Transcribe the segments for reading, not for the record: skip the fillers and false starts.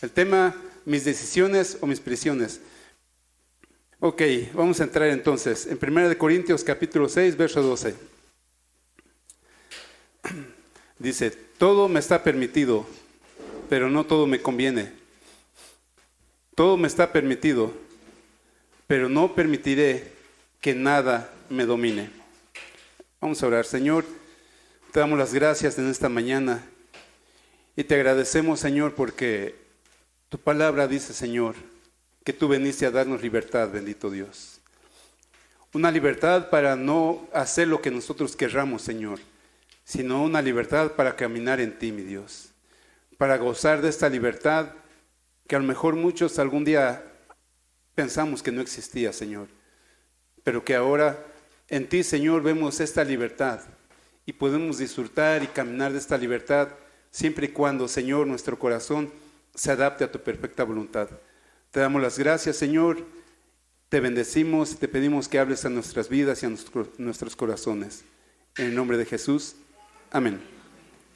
El tema, mis decisiones o mis prisiones. Ok, vamos a entrar entonces en 1 Corintios capítulo 6, verso 12. Dice, todo me está permitido, pero no todo me conviene. Todo me está permitido, pero no permitiré que nada me domine. Vamos a orar. Señor, te damos las gracias en esta mañana y te agradecemos, Señor, porque tu palabra dice, Señor, que tú veniste a darnos libertad, bendito Dios. Una libertad para no hacer lo que nosotros querramos, Señor, sino una libertad para caminar en ti, mi Dios. Para gozar de esta libertad que a lo mejor muchos algún día pensamos que no existía, Señor. Pero que ahora en ti, Señor, vemos esta libertad y podemos disfrutar y caminar de esta libertad siempre y cuando, Señor, nuestro corazón se adapte a tu perfecta voluntad. Te damos las gracias, Señor, te bendecimos y te pedimos que hables a nuestras vidas y a nuestros corazones. En el nombre de Jesús, amén.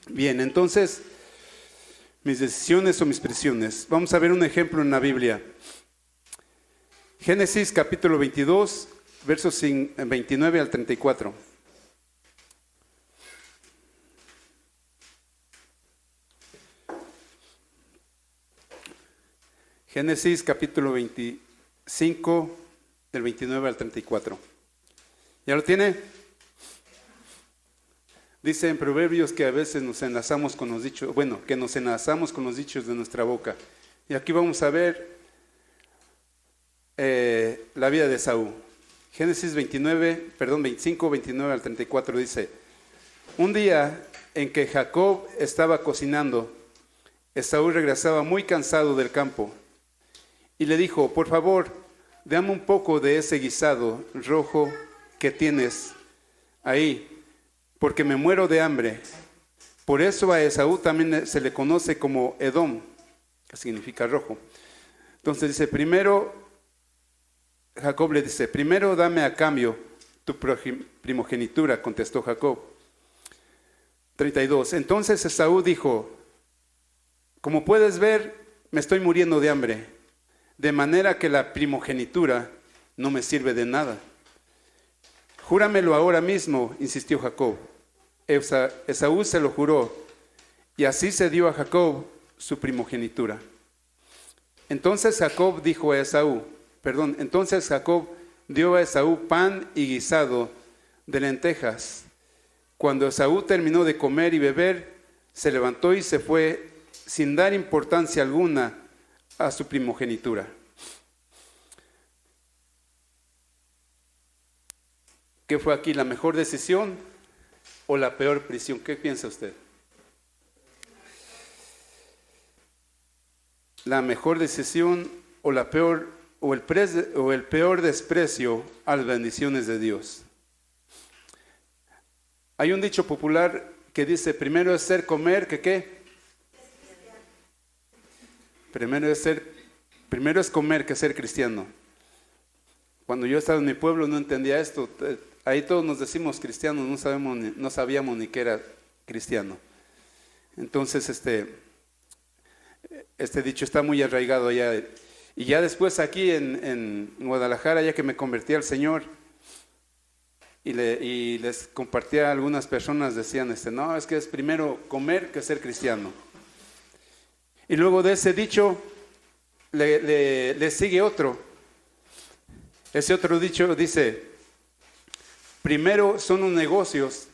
Bien, entonces, mis decisiones o mis prisiones. Vamos a ver un ejemplo en la Biblia. Génesis capítulo 22, versos 29 al 34. Génesis capítulo 25, del 29 al 34. ¿Ya lo tiene? Dice en Proverbios que a veces nos enlazamos con los dichos, que nos enlazamos con los dichos de nuestra boca. Y aquí vamos a ver la vida de Esaú. Génesis 25, 29 al 34 dice, un día en que Jacob estaba cocinando, Esaú regresaba muy cansado del campo y le dijo, por favor, dame un poco de ese guisado rojo que tienes ahí, porque me muero de hambre. Por eso a Esaú también se le conoce como Edom, que significa rojo. Entonces dice, Jacob le dice, primero dame a cambio tu primogenitura, contestó Jacob. 32. Entonces Esaú dijo, como puedes ver, me estoy muriendo de hambre, de manera que la primogenitura no me sirve de nada. Júramelo ahora mismo, insistió Jacob. Esaú se lo juró, y así se dio a Jacob su primogenitura. Entonces Jacob dio a Esaú pan y guisado de lentejas. Cuando Esaú terminó de comer y beber, se levantó y se fue sin dar importancia alguna a su primogenitura. ¿Qué fue aquí? ¿La mejor decisión o la peor prisión? ¿Qué piensa usted? ¿La mejor decisión o la peor o el peor desprecio a las bendiciones de Dios? Hay un dicho popular que dice, primero es comer, que ¿qué? Primero es comer que ser cristiano. Cuando yo estaba en mi pueblo no entendía esto. Ahí todos nos decimos cristianos, no sabíamos ni qué era cristiano. Entonces este dicho está muy arraigado allá. Y ya después aquí en Guadalajara, ya que me convertí al Señor y les compartía a algunas personas, decían, no, es que es primero comer que ser cristiano. Y luego de ese dicho le sigue otro. Ese otro dicho dice, primero son los negocios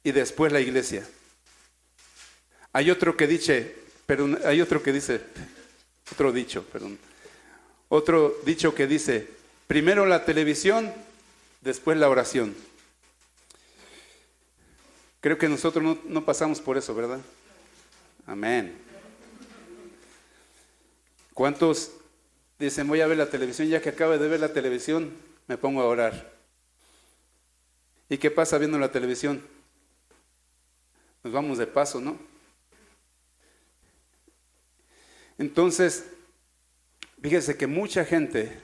y después la iglesia. Hay otro dicho que dice, primero la televisión, después la oración. Creo que nosotros no pasamos por eso, ¿verdad? Amén. ¿Cuántos dicen, voy a ver la televisión, ya que acabe de ver la televisión, me pongo a orar? ¿Y qué pasa viendo la televisión? Nos vamos de paso, ¿no? Entonces, fíjese que mucha gente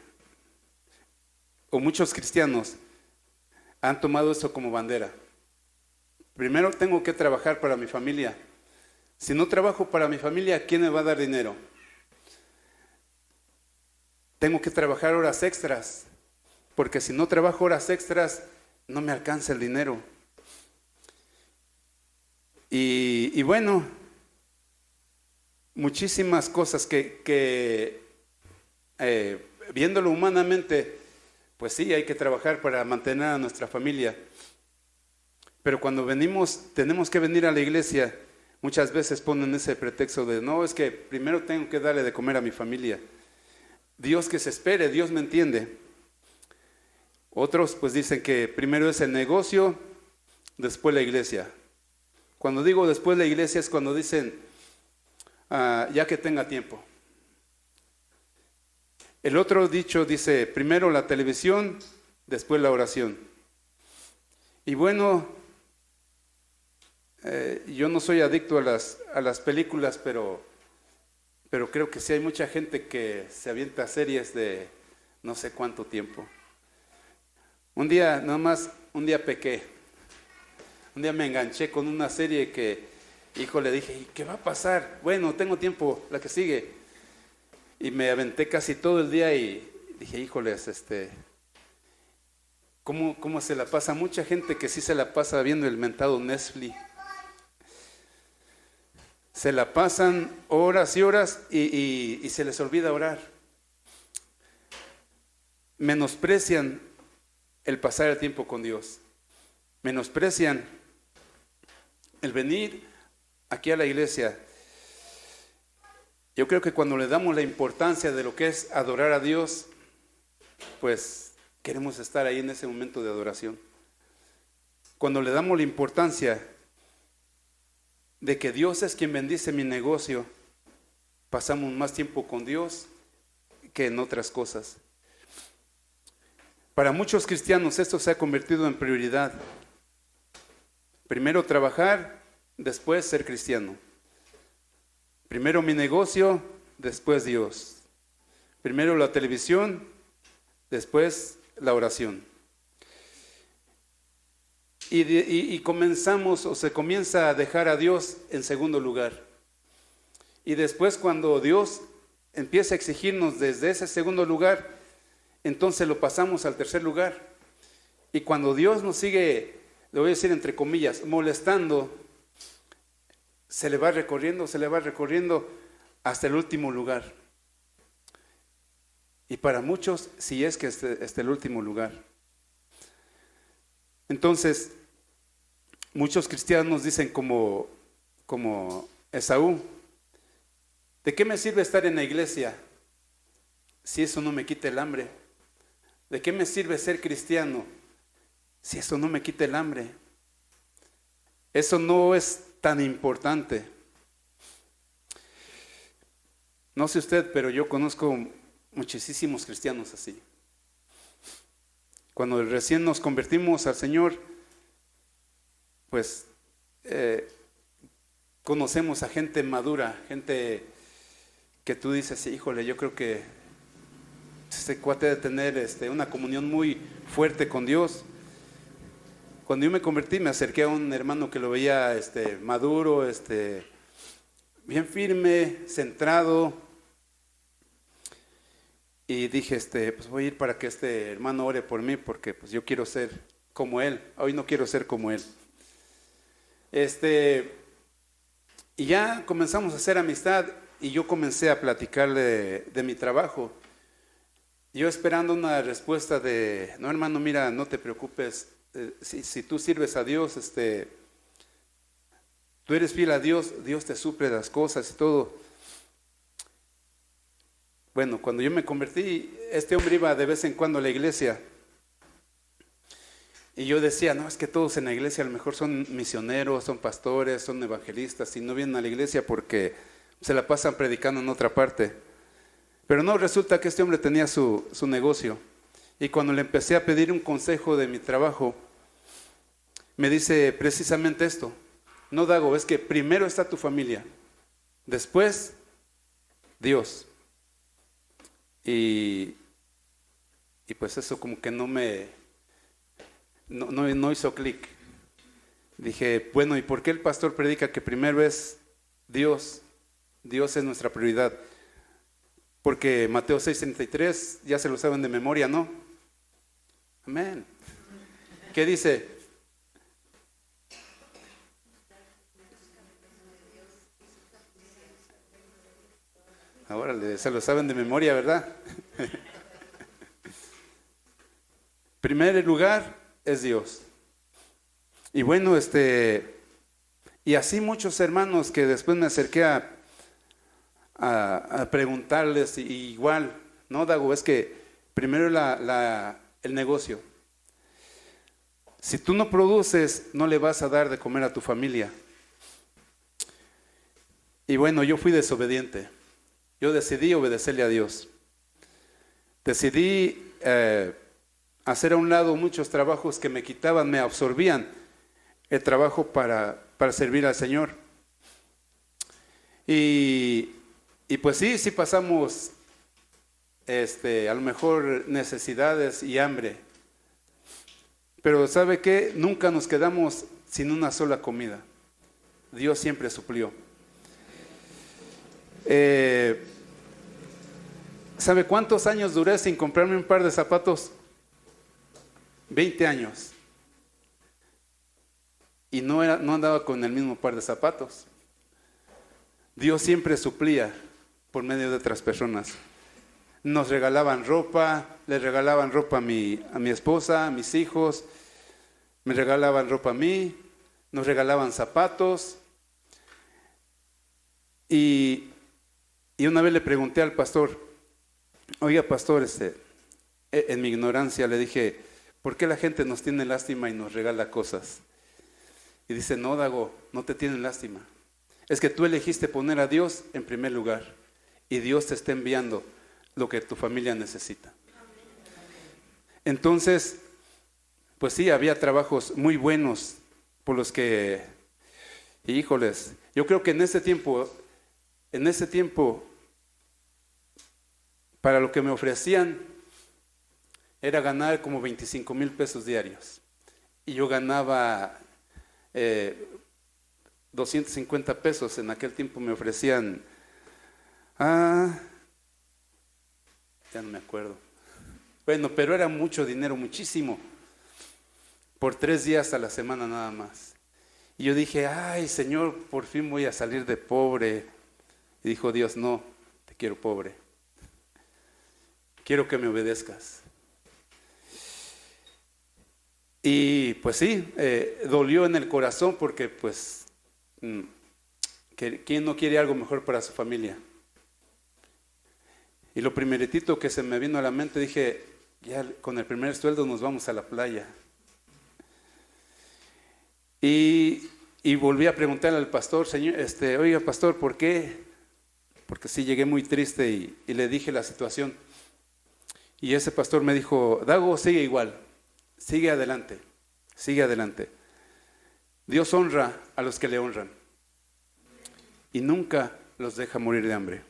o muchos cristianos han tomado esto como bandera. Primero tengo que trabajar para mi familia. Si no trabajo para mi familia, ¿quién me va a dar dinero? tengo que trabajar horas extras, porque si no trabajo horas extras, no me alcanza el dinero. Y bueno, muchísimas cosas que viéndolo humanamente, pues sí, hay que trabajar para mantener a nuestra familia. Pero cuando tenemos que venir a la iglesia, muchas veces ponen ese pretexto de, no, es que primero tengo que darle de comer a mi familia. Dios que se espere, Dios me entiende. Otros pues dicen que primero es el negocio, después la iglesia. Cuando digo después la iglesia es cuando dicen, ya que tenga tiempo. El otro dicho dice, primero la televisión, después la oración. Y bueno, yo no soy adicto a las películas, pero creo que sí hay mucha gente que se avienta series de no sé cuánto tiempo. Un día pequé. Un día me enganché con una serie que, le dije, ¿y qué va a pasar? Bueno, tengo tiempo, la que sigue. Y me aventé casi todo el día y dije, híjoles, ¿cómo se la pasa? Mucha gente que sí se la pasa viendo el mentado Netflix. Se la pasan horas y horas y se les olvida orar. Menosprecian el pasar el tiempo con Dios. Menosprecian el venir aquí a la iglesia. Yo creo que cuando le damos la importancia de lo que es adorar a Dios, pues queremos estar ahí en ese momento de adoración. Cuando le damos la importancia de que Dios es quien bendice mi negocio, pasamos más tiempo con Dios que en otras cosas. Para muchos cristianos esto se ha convertido en prioridad. Primero trabajar, después ser cristiano. Primero mi negocio, después Dios. Primero la televisión, después la oración. Y comenzamos o se comienza a dejar a Dios en segundo lugar. Y después cuando Dios empieza a exigirnos desde ese segundo lugar, entonces lo pasamos al tercer lugar. Y cuando Dios nos sigue, le voy a decir entre comillas, molestando, se le va recorriendo hasta el último lugar. Y para muchos, sí es que este el último lugar. Entonces, muchos cristianos dicen como Esaú, ¿de qué me sirve estar en la iglesia si eso no me quita el hambre? ¿De qué me sirve ser cristiano si eso no me quita el hambre? Eso no es tan importante. No sé usted, pero yo conozco muchísimos cristianos así. Cuando recién nos convertimos al Señor, pues conocemos a gente madura, gente que tú dices, híjole, yo creo que este cuate debe tener una comunión muy fuerte con Dios. Cuando yo me convertí, me acerqué a un hermano que lo veía maduro, bien firme, centrado. Y dije, pues voy a ir para que este hermano ore por mí, porque pues yo quiero ser como él. Hoy no quiero ser como él. Y ya comenzamos a hacer amistad y yo comencé a platicarle de mi trabajo. Yo esperando una respuesta de, no hermano, mira, no te preocupes, si tú sirves a Dios, tú eres fiel a Dios, Dios te suple las cosas y todo. Bueno, cuando yo me convertí, este hombre iba de vez en cuando a la iglesia. Y yo decía, no, es que todos en la iglesia a lo mejor son misioneros, son pastores, son evangelistas, y no vienen a la iglesia porque se la pasan predicando en otra parte. Pero no, resulta que este hombre tenía su negocio. Y cuando le empecé a pedir un consejo de mi trabajo, me dice precisamente esto: no, Dago, es que primero está tu familia, después Dios. Y pues eso como que no hizo clic. Dije, bueno, ¿y por qué el pastor predica que primero es Dios? Dios es nuestra prioridad. Porque Mateo 6:33 ya se lo saben de memoria, ¿no? Amén. ¿Qué dice? Ahora se lo saben de memoria, ¿verdad? Primer lugar es Dios. Y bueno, y así muchos hermanos que después me acerqué a preguntarles, y igual, no, Dago, es que primero el negocio. Si tú no produces, no le vas a dar de comer a tu familia. Y bueno, yo fui desobediente. Yo decidí obedecerle a Dios. Decidí hacer a un lado muchos trabajos que me quitaban, me absorbían el trabajo para servir al Señor. Y pues sí pasamos a lo mejor necesidades y hambre. Pero ¿sabe qué? Nunca nos quedamos sin una sola comida. Dios siempre suplió. ¿Sabe cuántos años duré sin comprarme un par de zapatos? 20 años. Y no andaba con el mismo par de zapatos. Dios siempre suplía por medio de otras personas. Nos regalaban ropa, le regalaban ropa a mi esposa, a mis hijos, me regalaban ropa a mí, nos regalaban zapatos. Y una vez le pregunté al pastor, oiga pastor, en mi ignorancia le dije, ¿por qué la gente nos tiene lástima y nos regala cosas? Y dice, no, Dago, no te tienen lástima. Es que tú elegiste poner a Dios en primer lugar y Dios te está enviando lo que tu familia necesita. Entonces, pues sí, había trabajos muy buenos por los que, híjoles, yo creo que en ese tiempo, para lo que me ofrecían, era ganar como 25,000 pesos diarios. Y yo ganaba 250 pesos. En aquel tiempo me ofrecían, ya no me acuerdo. Bueno, pero era mucho dinero, muchísimo. Por 3 días a la semana nada más. Y yo dije, ay Señor, por fin voy a salir de pobre. Y dijo Dios, no, te quiero pobre. Quiero que me obedezcas. Y pues sí, dolió en el corazón porque pues, ¿quién no quiere algo mejor para su familia? Y lo primeritito que se me vino a la mente, dije, ya con el primer sueldo nos vamos a la playa. Y volví a preguntarle al pastor, Señor, oiga pastor, ¿por qué? Porque sí llegué muy triste y le dije la situación. Y ese pastor me dijo, Dago, sigue igual, sigue adelante, sigue adelante. Dios honra a los que le honran y nunca los deja morir de hambre.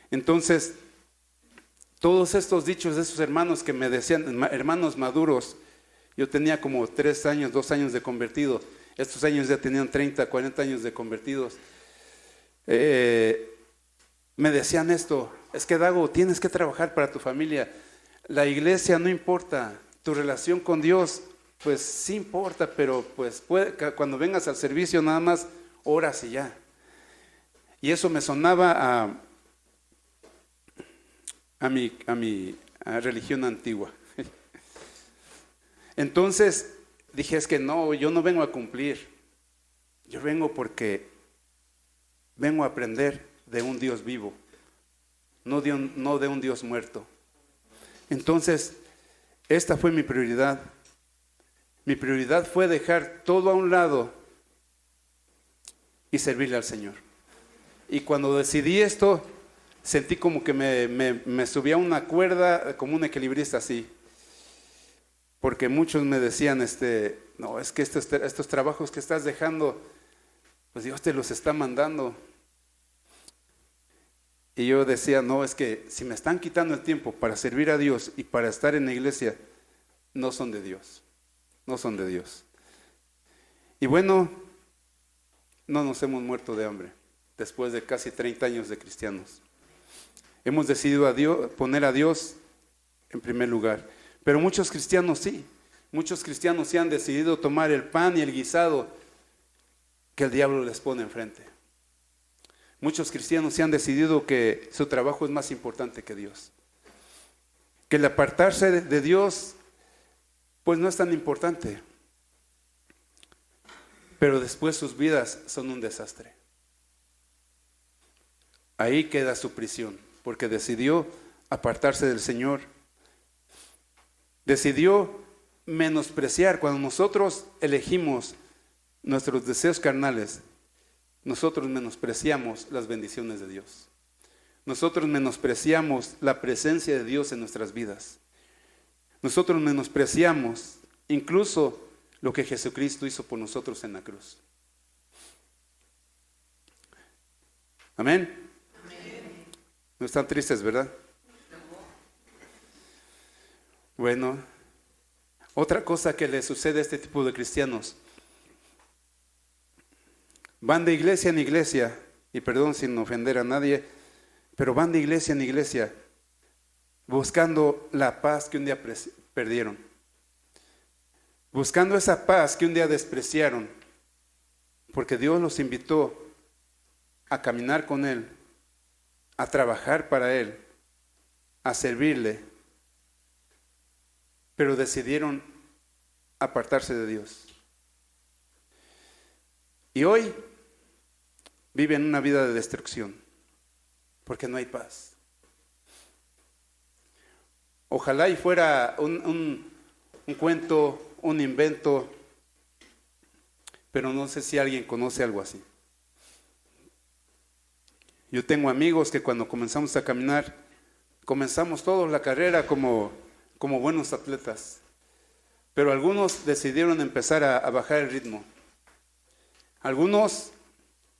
Entonces, todos estos dichos de esos hermanos que me decían, hermanos maduros, yo tenía como 3 años, 2 años de convertido, estos años ya tenían 30, 40 años de convertidos, me decían esto, es que Dago, tienes que trabajar para tu familia, la iglesia no importa, tu relación con Dios, pues sí importa, pero pues cuando vengas al servicio nada más oras y ya. Y eso me sonaba a mi religión antigua. Entonces dije, es que no, yo no vengo a cumplir, yo vengo porque vengo a aprender de un Dios vivo, no de un Dios muerto. Entonces, esta fue mi prioridad. Mi prioridad fue dejar todo a un lado y servirle al Señor. Y cuando decidí esto, sentí como que me subía una cuerda, como un equilibrista así. Porque muchos me decían, no, es que estos trabajos que estás dejando, pues Dios te los está mandando. Y yo decía, no, es que si me están quitando el tiempo para servir a Dios y para estar en la iglesia, no son de Dios, no son de Dios. Y bueno, no nos hemos muerto de hambre después de casi 30 años de cristianos. Hemos decidido poner a Dios en primer lugar. Pero muchos cristianos sí. Muchos cristianos sí han decidido tomar el pan y el guisado que el diablo les pone enfrente. Muchos cristianos sí han decidido que su trabajo es más importante que Dios. Que el apartarse de Dios, pues no es tan importante. Pero después sus vidas son un desastre. Ahí queda su prisión, porque decidió apartarse del Señor. Decidió menospreciar. Cuando nosotros elegimos nuestros deseos carnales, nosotros menospreciamos las bendiciones de Dios. Nosotros menospreciamos la presencia de Dios en nuestras vidas. Nosotros menospreciamos incluso lo que Jesucristo hizo por nosotros en la cruz. Amén. No están tristes, ¿verdad? Bueno, otra cosa que le sucede a este tipo de cristianos: van de iglesia en iglesia, y perdón sin ofender a nadie, pero van de iglesia en iglesia buscando la paz que un día perdieron, buscando esa paz que un día despreciaron, porque Dios los invitó a caminar con Él, a trabajar para Él, a servirle, pero decidieron apartarse de Dios. Y hoy viven una vida de destrucción, porque no hay paz. Ojalá y fuera un cuento, un invento, pero no sé si alguien conoce algo así. Yo tengo amigos que cuando comenzamos a caminar, comenzamos todos la carrera como buenos atletas, pero algunos decidieron empezar a bajar el ritmo. Algunos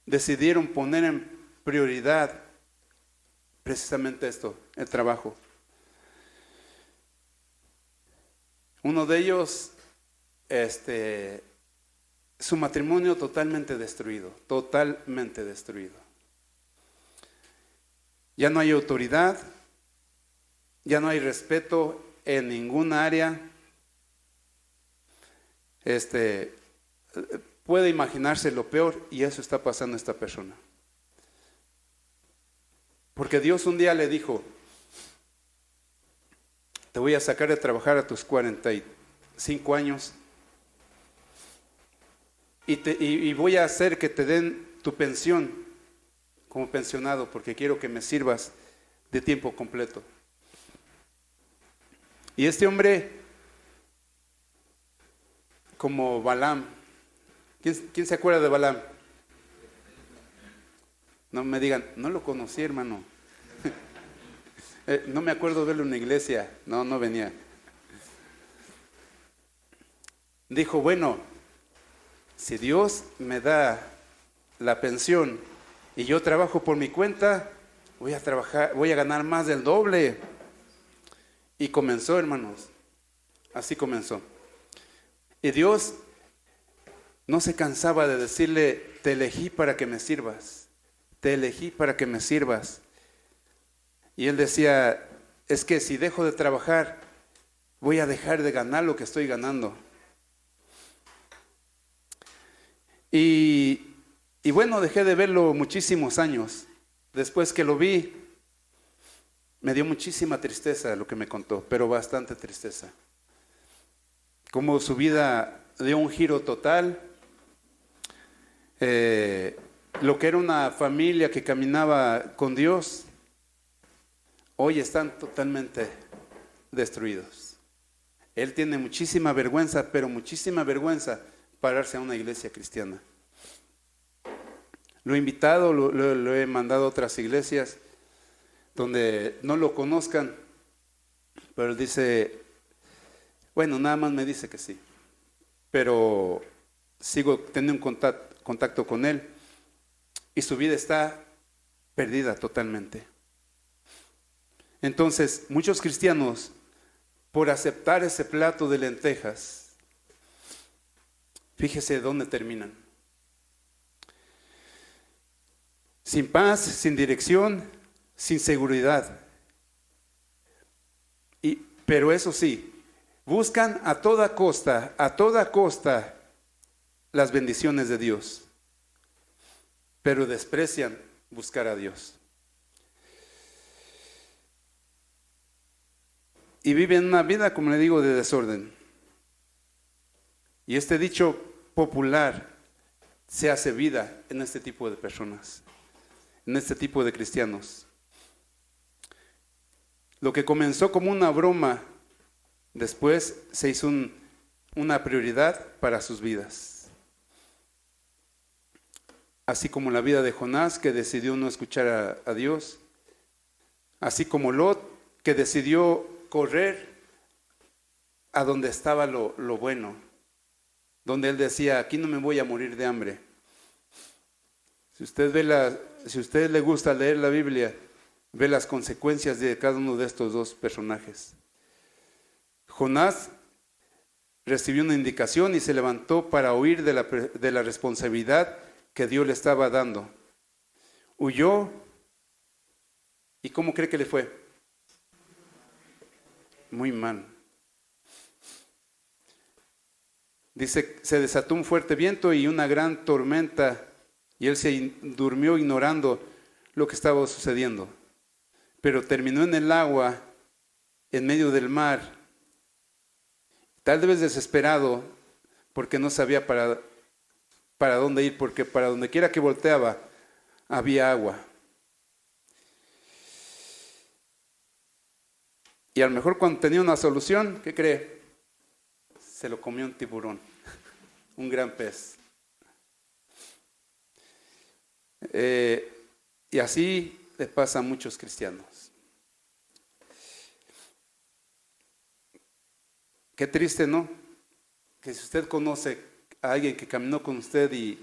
decidieron poner en prioridad precisamente esto, el trabajo. Uno de ellos, su matrimonio totalmente destruido. Ya no hay autoridad, ya no hay respeto en ninguna área. Puede imaginarse lo peor, y eso está pasando a esta persona. Porque Dios un día le dijo: te voy a sacar de trabajar a tus 45 años y voy a hacer que te den tu pensión como pensionado, porque quiero que me sirvas de tiempo completo. Y este hombre, como Balaam, ¿quién se acuerda de Balaam? No me digan, no lo conocí, hermano. No me acuerdo de verlo en una iglesia. No venía. Dijo: bueno, si Dios me da la pensión y yo trabajo por mi cuenta, voy a ganar más del doble. Y comenzó, hermanos. Así comenzó. Y Dios no se cansaba de decirle: te elegí para que me sirvas. Te elegí para que me sirvas. Y él decía: es que si dejo de trabajar, voy a dejar de ganar lo que estoy ganando. Y bueno, dejé de verlo muchísimos años. Después que lo vi, me dio muchísima tristeza lo que me contó, pero bastante tristeza. Cómo su vida dio un giro total. Lo que era una familia que caminaba con Dios, hoy están totalmente destruidos. Él tiene muchísima vergüenza, pero muchísima vergüenza pararse a una iglesia cristiana. Lo he invitado, lo he mandado a otras iglesias donde no lo conozcan, pero él dice: bueno, nada más me dice que sí, pero sigo teniendo un contacto con él, y su vida está perdida totalmente. Entonces, muchos cristianos, por aceptar ese plato de lentejas, fíjese dónde terminan. Sin paz, sin dirección, sin seguridad. Pero eso sí, buscan a toda costa, las bendiciones de Dios, pero desprecian buscar a Dios. Y viven una vida, como le digo, de desorden. Y este dicho popular se hace vida en este tipo de personas, en este tipo de cristianos. Lo que comenzó como una broma, después se hizo una prioridad para sus vidas. Así como la vida de Jonás, que decidió no escuchar a Dios. Así como Lot, que decidió correr a donde estaba lo bueno. Donde él decía, aquí no me voy a morir de hambre. Si usted le gusta leer la Biblia, ve las consecuencias de cada uno de estos dos personajes. Jonás recibió una indicación y se levantó para huir de la responsabilidad que Dios le estaba dando. Huyó. ¿Y cómo cree que le fue? Muy mal. Dice, se desató un fuerte viento y una gran tormenta, y él se durmió ignorando lo que estaba sucediendo. Pero terminó en el agua, en medio del mar, tal vez desesperado, porque no sabía para dónde ir, porque para donde quiera que volteaba, había agua. Y a lo mejor cuando tenía una solución, ¿qué cree? Se lo comió un tiburón, un gran pez. Y así le pasa a muchos cristianos. Qué triste, ¿no? Que si usted conoce a alguien que caminó con usted y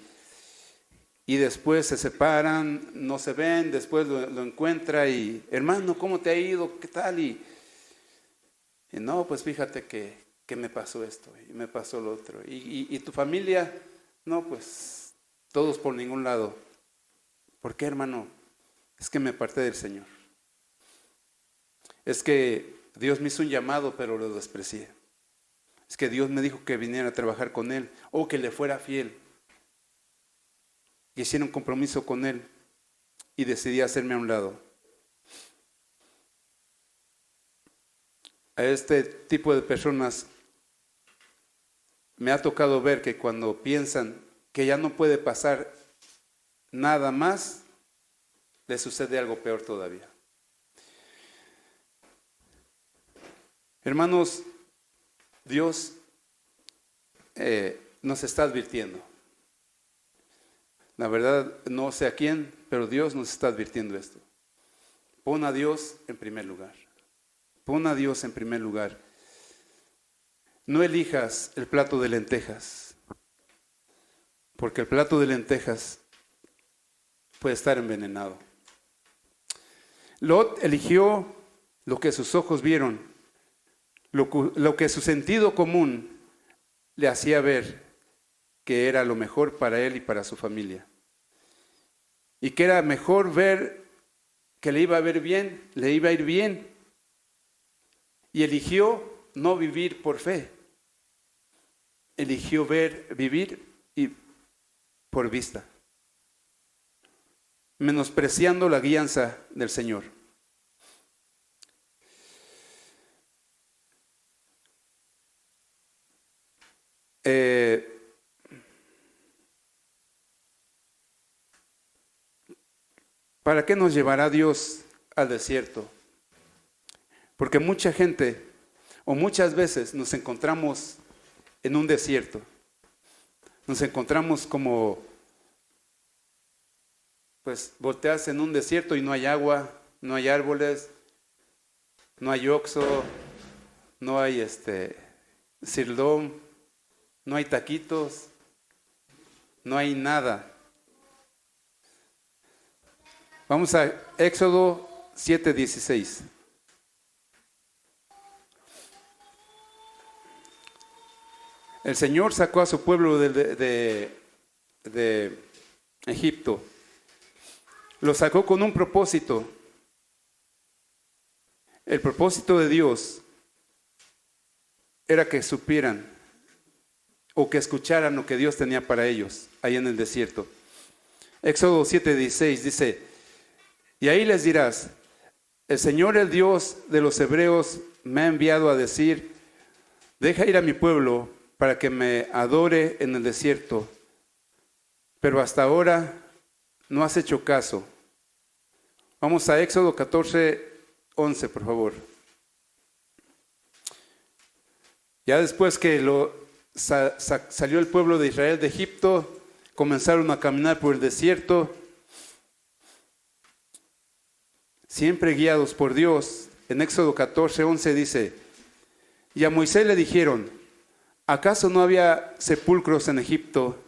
después se separan, no se ven, después lo encuentra y, hermano, ¿cómo te ha ido? ¿Qué tal? Y no, pues fíjate que me pasó esto y me pasó lo otro. Y tu familia, no, pues todos por ningún lado. ¿Por qué, hermano? Es que me aparté del Señor. Es que Dios me hizo un llamado, pero lo desprecié. Es que Dios me dijo que viniera a trabajar con Él o que le fuera fiel. Y hiciera un compromiso con Él y decidí hacerme a un lado. A este tipo de personas me ha tocado ver que cuando piensan que ya no puede pasar nada más, le sucede algo peor todavía. Hermanos, Dios nos está advirtiendo. La verdad, no sé a quién, pero Dios nos está advirtiendo esto. Pon a Dios en primer lugar. Pon a Dios en primer lugar. No elijas el plato de lentejas, porque el plato de lentejas puede estar envenenado. Lot eligió lo que sus ojos vieron, lo que su sentido común le hacía ver que era lo mejor para él y para su familia. Y que era mejor ver que le iba a ir bien. Y eligió no vivir por fe. Eligió vivir y por vista, menospreciando la guianza del Señor. ¿Para qué nos llevará Dios al desierto? Porque mucha gente o muchas veces nos encontramos en un desierto. Nos encontramos como, pues volteas en un desierto y no hay agua, no hay árboles, no hay Oxxo, no hay Sirdom, no hay taquitos, no hay nada. Vamos a Éxodo 7:16. El Señor sacó a su pueblo de Egipto. Lo sacó con un propósito, El propósito de Dios era que supieran o que escucharan lo que Dios tenía para ellos ahí en el desierto. Éxodo 7:16 dice: y ahí les dirás, el Señor, el Dios de los hebreos, me ha enviado a decir, deja ir a mi pueblo para que me adore en el desierto, pero hasta ahora no has hecho caso. Vamos a Éxodo 14:11, por favor. Ya después que salió el pueblo de Israel de Egipto, comenzaron a caminar por el desierto, siempre guiados por Dios. En Éxodo 14:11 dice: y a Moisés le dijeron, ¿acaso no había sepulcros en Egipto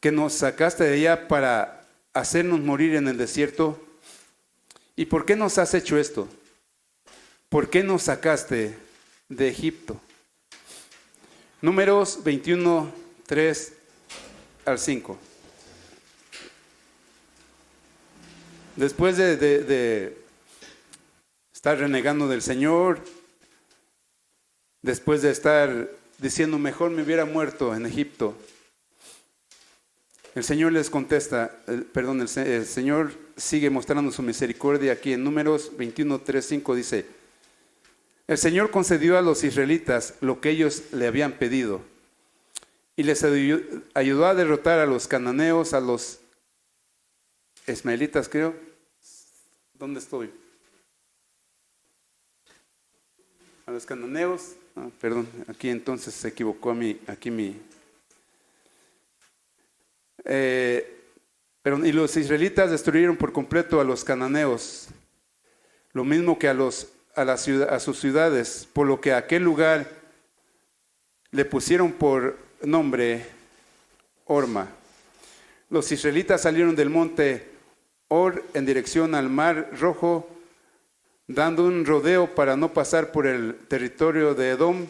que nos sacaste de allá para hacernos morir en el desierto? ¿Y por qué nos has hecho esto? ¿Por qué nos sacaste de Egipto? Números 21:3-5. Después de estar renegando del Señor, después de estar diciendo mejor me hubiera muerto en Egipto, el Señor les contesta, el Señor sigue mostrando su misericordia aquí en Números 21:3-5 dice: el Señor concedió a los israelitas lo que ellos le habían pedido y les ayudó a derrotar a los cananeos, a los ismaelitas, creo. ¿Dónde estoy? A los cananeos. Perdón, aquí entonces se equivocó aquí mi. Y los israelitas destruyeron por completo a los cananeos, lo mismo que a sus ciudades, por lo que a aquel lugar le pusieron por nombre Horma. Los israelitas salieron del monte Hor en dirección al Mar Rojo, dando un rodeo para no pasar por el territorio de Edom.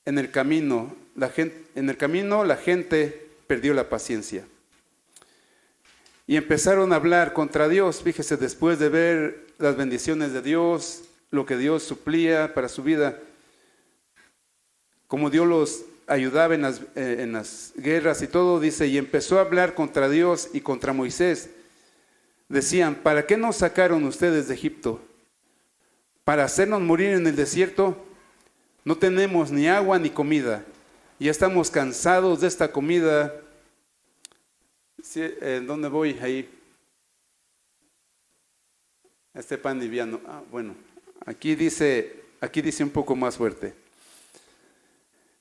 En el camino la gente perdió la paciencia y empezaron a hablar contra Dios. Fíjese, después de ver las bendiciones de Dios, lo que Dios suplía para su vida, como Dios los ayudaba en las guerras y todo, dice, y empezó a hablar contra Dios y contra Moisés. Decían, ¿para qué nos sacaron ustedes de Egipto? ¿Para hacernos morir en el desierto? No tenemos ni agua ni comida. Ya estamos cansados de esta comida. Sí, ¿en dónde voy? Ahí. Este pan liviano. Bueno, aquí dice un poco más fuerte.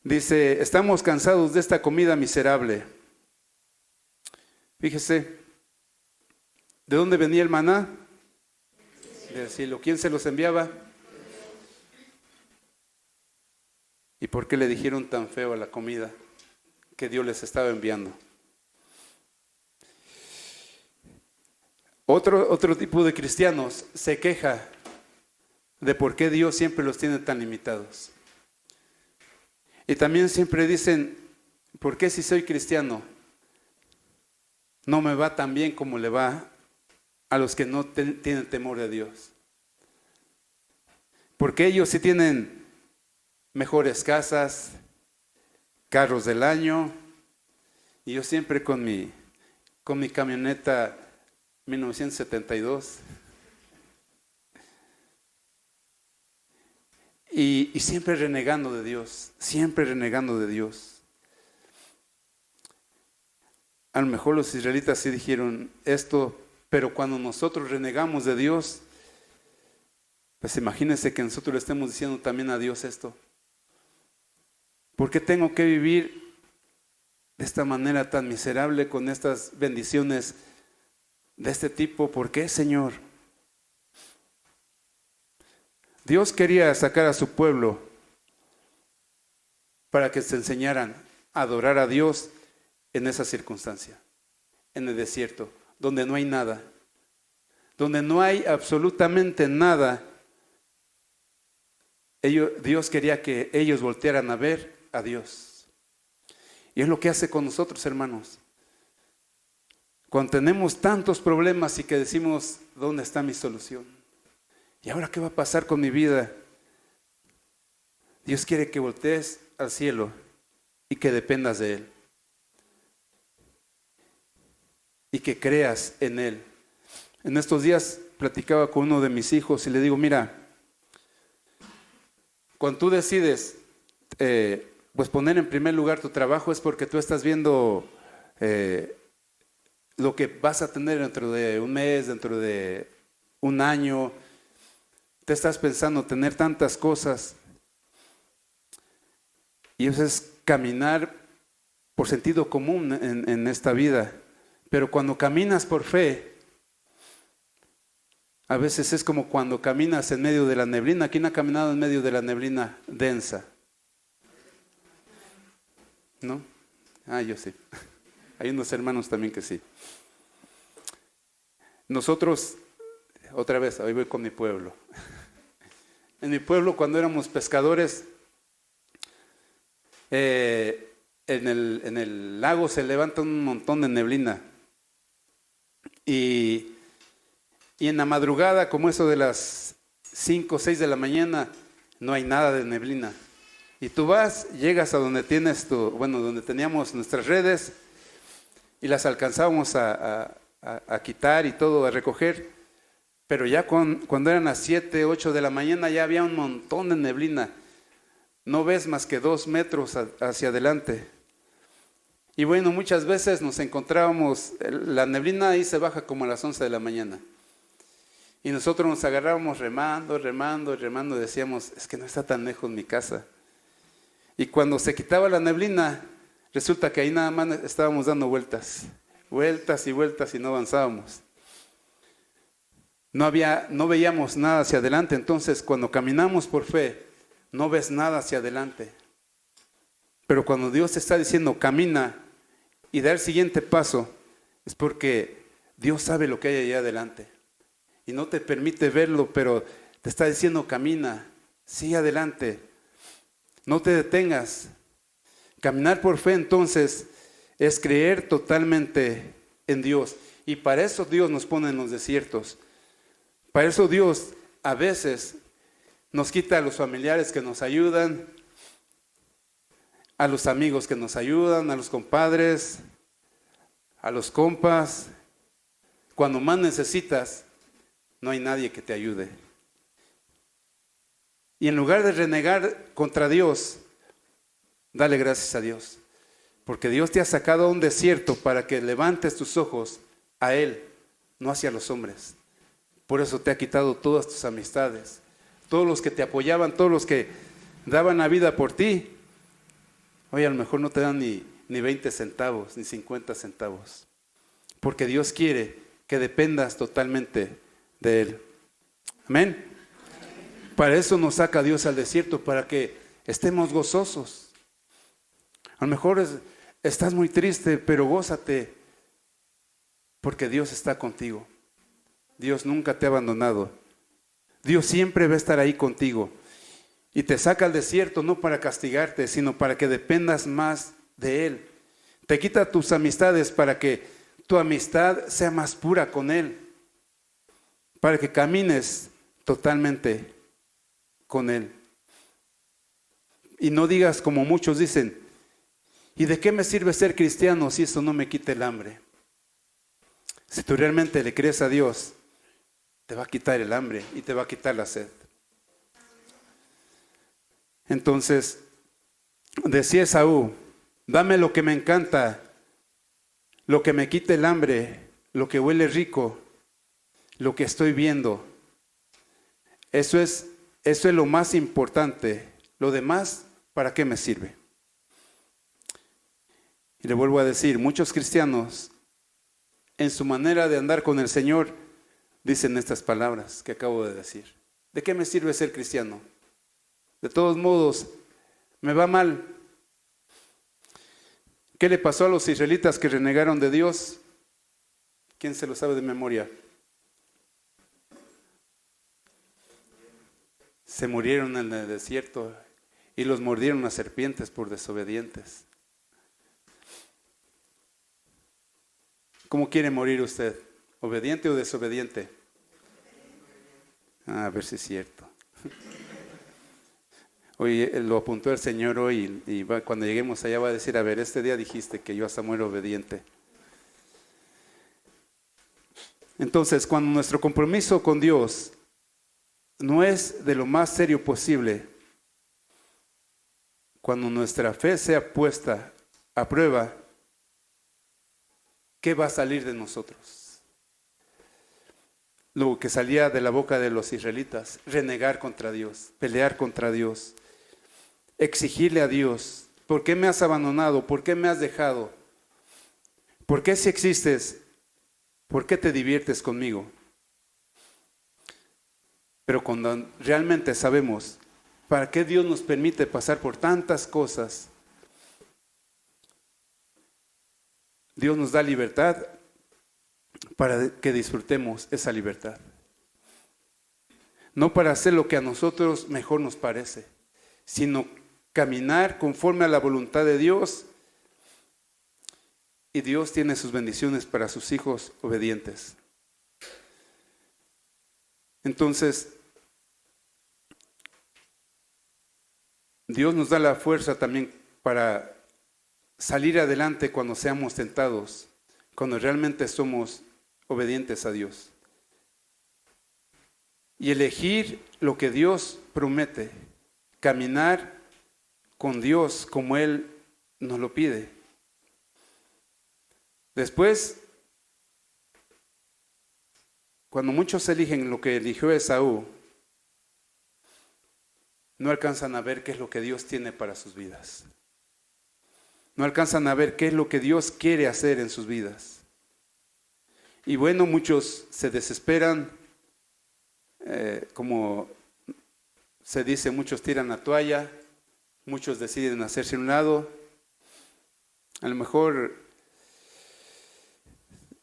Dice, estamos cansados de esta comida miserable. Fíjese, ¿de dónde venía el maná? Del cielo. ¿Quién se los enviaba? ¿Y por qué le dijeron tan feo a la comida que Dios les estaba enviando? Otro tipo de cristianos se queja de por qué Dios siempre los tiene tan limitados. Y también siempre dicen, ¿por qué si soy cristiano no me va tan bien como le va a los que no tienen temor de Dios? Porque ellos sí tienen mejores casas, carros del año, y yo siempre con mi camioneta 1972. Y siempre renegando de Dios, siempre renegando de Dios. A lo mejor los israelitas sí dijeron esto, pero cuando nosotros renegamos de Dios, pues imagínense que nosotros le estemos diciendo también a Dios esto. ¿Por qué tengo que vivir de esta manera tan miserable con estas bendiciones de este tipo? ¿Por qué, Señor? Dios quería sacar a su pueblo para que se enseñaran a adorar a Dios en esa circunstancia, en el desierto, donde no hay nada, donde no hay absolutamente nada. Dios quería que ellos voltearan a ver a Dios. Y es lo que hace con nosotros, hermanos. Cuando tenemos tantos problemas y que decimos, ¿dónde está mi solución? ¿Y ahora qué va a pasar con mi vida? Dios quiere que voltees al cielo y que dependas de Él. Y que creas en Él. En estos días platicaba con uno de mis hijos y le digo, mira, cuando tú decides pues poner en primer lugar tu trabajo es porque tú estás viendo lo que vas a tener dentro de un mes, dentro de un año. Te estás pensando tener tantas cosas. Y eso es caminar por sentido común en esta vida. Pero cuando caminas por fe, a veces es como cuando caminas en medio de la neblina. ¿Quién ha caminado en medio de la neblina densa? ¿No? Yo sí. Hay unos hermanos también que sí. Nosotros, otra vez, hoy voy con mi pueblo. En mi pueblo, cuando éramos pescadores, en el lago se levanta un montón de neblina. Y en la madrugada, como eso de las 5 o 6 de la mañana, no hay nada de neblina. Y tú vas, llegas a donde tienes donde teníamos nuestras redes y las alcanzábamos a quitar y todo, a recoger. Pero ya cuando eran las 7, 8 de la mañana ya había un montón de neblina. No ves más que 2 metros hacia adelante. Y bueno, muchas veces nos encontrábamos, la neblina ahí se baja como a las 11 de la mañana. Y nosotros nos agarrábamos remando, decíamos, es que no está tan lejos mi casa. Y cuando se quitaba la neblina, resulta que ahí nada más estábamos dando vueltas y no avanzábamos. No veíamos nada hacia adelante. Entonces, cuando caminamos por fe, no ves nada hacia adelante. Pero cuando Dios te está diciendo, camina y da el siguiente paso, es porque Dios sabe lo que hay allá adelante. Y no te permite verlo, pero te está diciendo, camina, sigue adelante, no te detengas. Caminar por fe entonces es creer totalmente en Dios. Y para eso Dios nos pone en los desiertos. Para eso Dios a veces nos quita a los familiares que nos ayudan, a los amigos que nos ayudan, a los compadres, a los compas. Cuando más necesitas, no hay nadie que te ayude. Y en lugar de renegar contra Dios, dale gracias a Dios. Porque Dios te ha sacado a un desierto para que levantes tus ojos a Él, no hacia los hombres. Por eso te ha quitado todas tus amistades. Todos los que te apoyaban, todos los que daban la vida por ti, hoy a lo mejor no te dan ni 20 centavos, ni 50 centavos. Porque Dios quiere que dependas totalmente de Él. Amén. Para eso nos saca Dios al desierto, para que estemos gozosos. A lo mejor estás muy triste, pero gózate, porque Dios está contigo. Dios nunca te ha abandonado. Dios siempre va a estar ahí contigo. Y te saca al desierto no para castigarte, sino para que dependas más de Él. Te quita tus amistades para que tu amistad sea más pura con Él. Para que camines totalmente con Él. Y no digas como muchos dicen, ¿y de qué me sirve ser cristiano si eso no me quita el hambre? Si tú realmente le crees a Dios, te va a quitar el hambre y te va a quitar la sed. Entonces, decía Esaú, dame lo que me encanta, lo que me quite el hambre, lo que huele rico, lo que estoy viendo. Eso es lo más importante. Lo demás, ¿para qué me sirve? Y le vuelvo a decir, muchos cristianos, en su manera de andar con el Señor, dicen estas palabras que acabo de decir. ¿De qué me sirve ser cristiano? De todos modos, me va mal. ¿Qué le pasó a los israelitas que renegaron de Dios? ¿Quién se lo sabe de memoria? Se murieron en el desierto y los mordieron las serpientes por desobedientes. ¿Cómo quiere morir usted? ¿Obediente o desobediente? A ver si es cierto. Hoy lo apuntó el Señor hoy y cuando lleguemos allá va a decir, a ver, este día dijiste que yo a Samuel obediente. Entonces, cuando nuestro compromiso con Dios no es de lo más serio posible, cuando nuestra fe sea puesta a prueba, ¿qué va a salir de nosotros? Lo que salía de la boca de los israelitas, renegar contra Dios, pelear contra Dios, exigirle a Dios, ¿por qué me has abandonado? ¿Por qué me has dejado? ¿Por qué si existes? ¿Por qué te diviertes conmigo? Pero cuando realmente sabemos para qué Dios nos permite pasar por tantas cosas, Dios nos da libertad para que disfrutemos esa libertad. No para hacer lo que a nosotros mejor nos parece, sino caminar conforme a la voluntad de Dios. Y Dios tiene sus bendiciones para sus hijos obedientes. Entonces, Dios nos da la fuerza también para salir adelante cuando seamos tentados, cuando realmente somos obedientes a Dios. Y elegir lo que Dios promete, caminar con Dios como Él nos lo pide. Después, cuando muchos eligen lo que eligió Esaú, no alcanzan a ver qué es lo que Dios tiene para sus vidas. No alcanzan a ver qué es lo que Dios quiere hacer en sus vidas. Y bueno, muchos se desesperan, como se dice, muchos tiran la toalla, muchos deciden hacerse a un lado. A lo mejor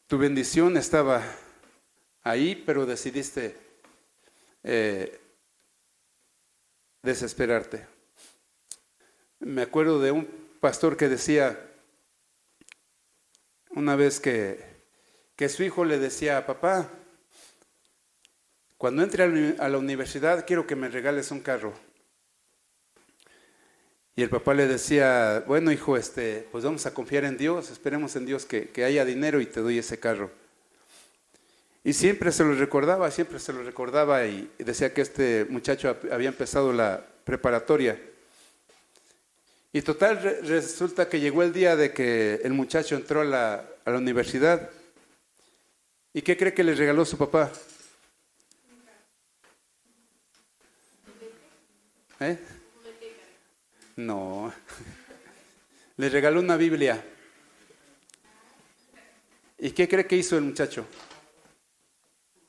tu bendición estaba ahí, pero decidiste desesperarte. Me acuerdo de un pastor que decía una vez que su hijo le decía, papá, cuando entre a la universidad quiero que me regales un carro. Y el papá le decía, bueno hijo, pues vamos a confiar en Dios, esperemos en Dios que haya dinero y te doy ese carro. Y siempre se lo recordaba y decía que este muchacho había empezado la preparatoria. Y total, resulta que llegó el día de que el muchacho entró a la universidad. ¿Y qué cree que le regaló su papá? No, le regaló una Biblia. ¿Y qué cree que hizo el muchacho?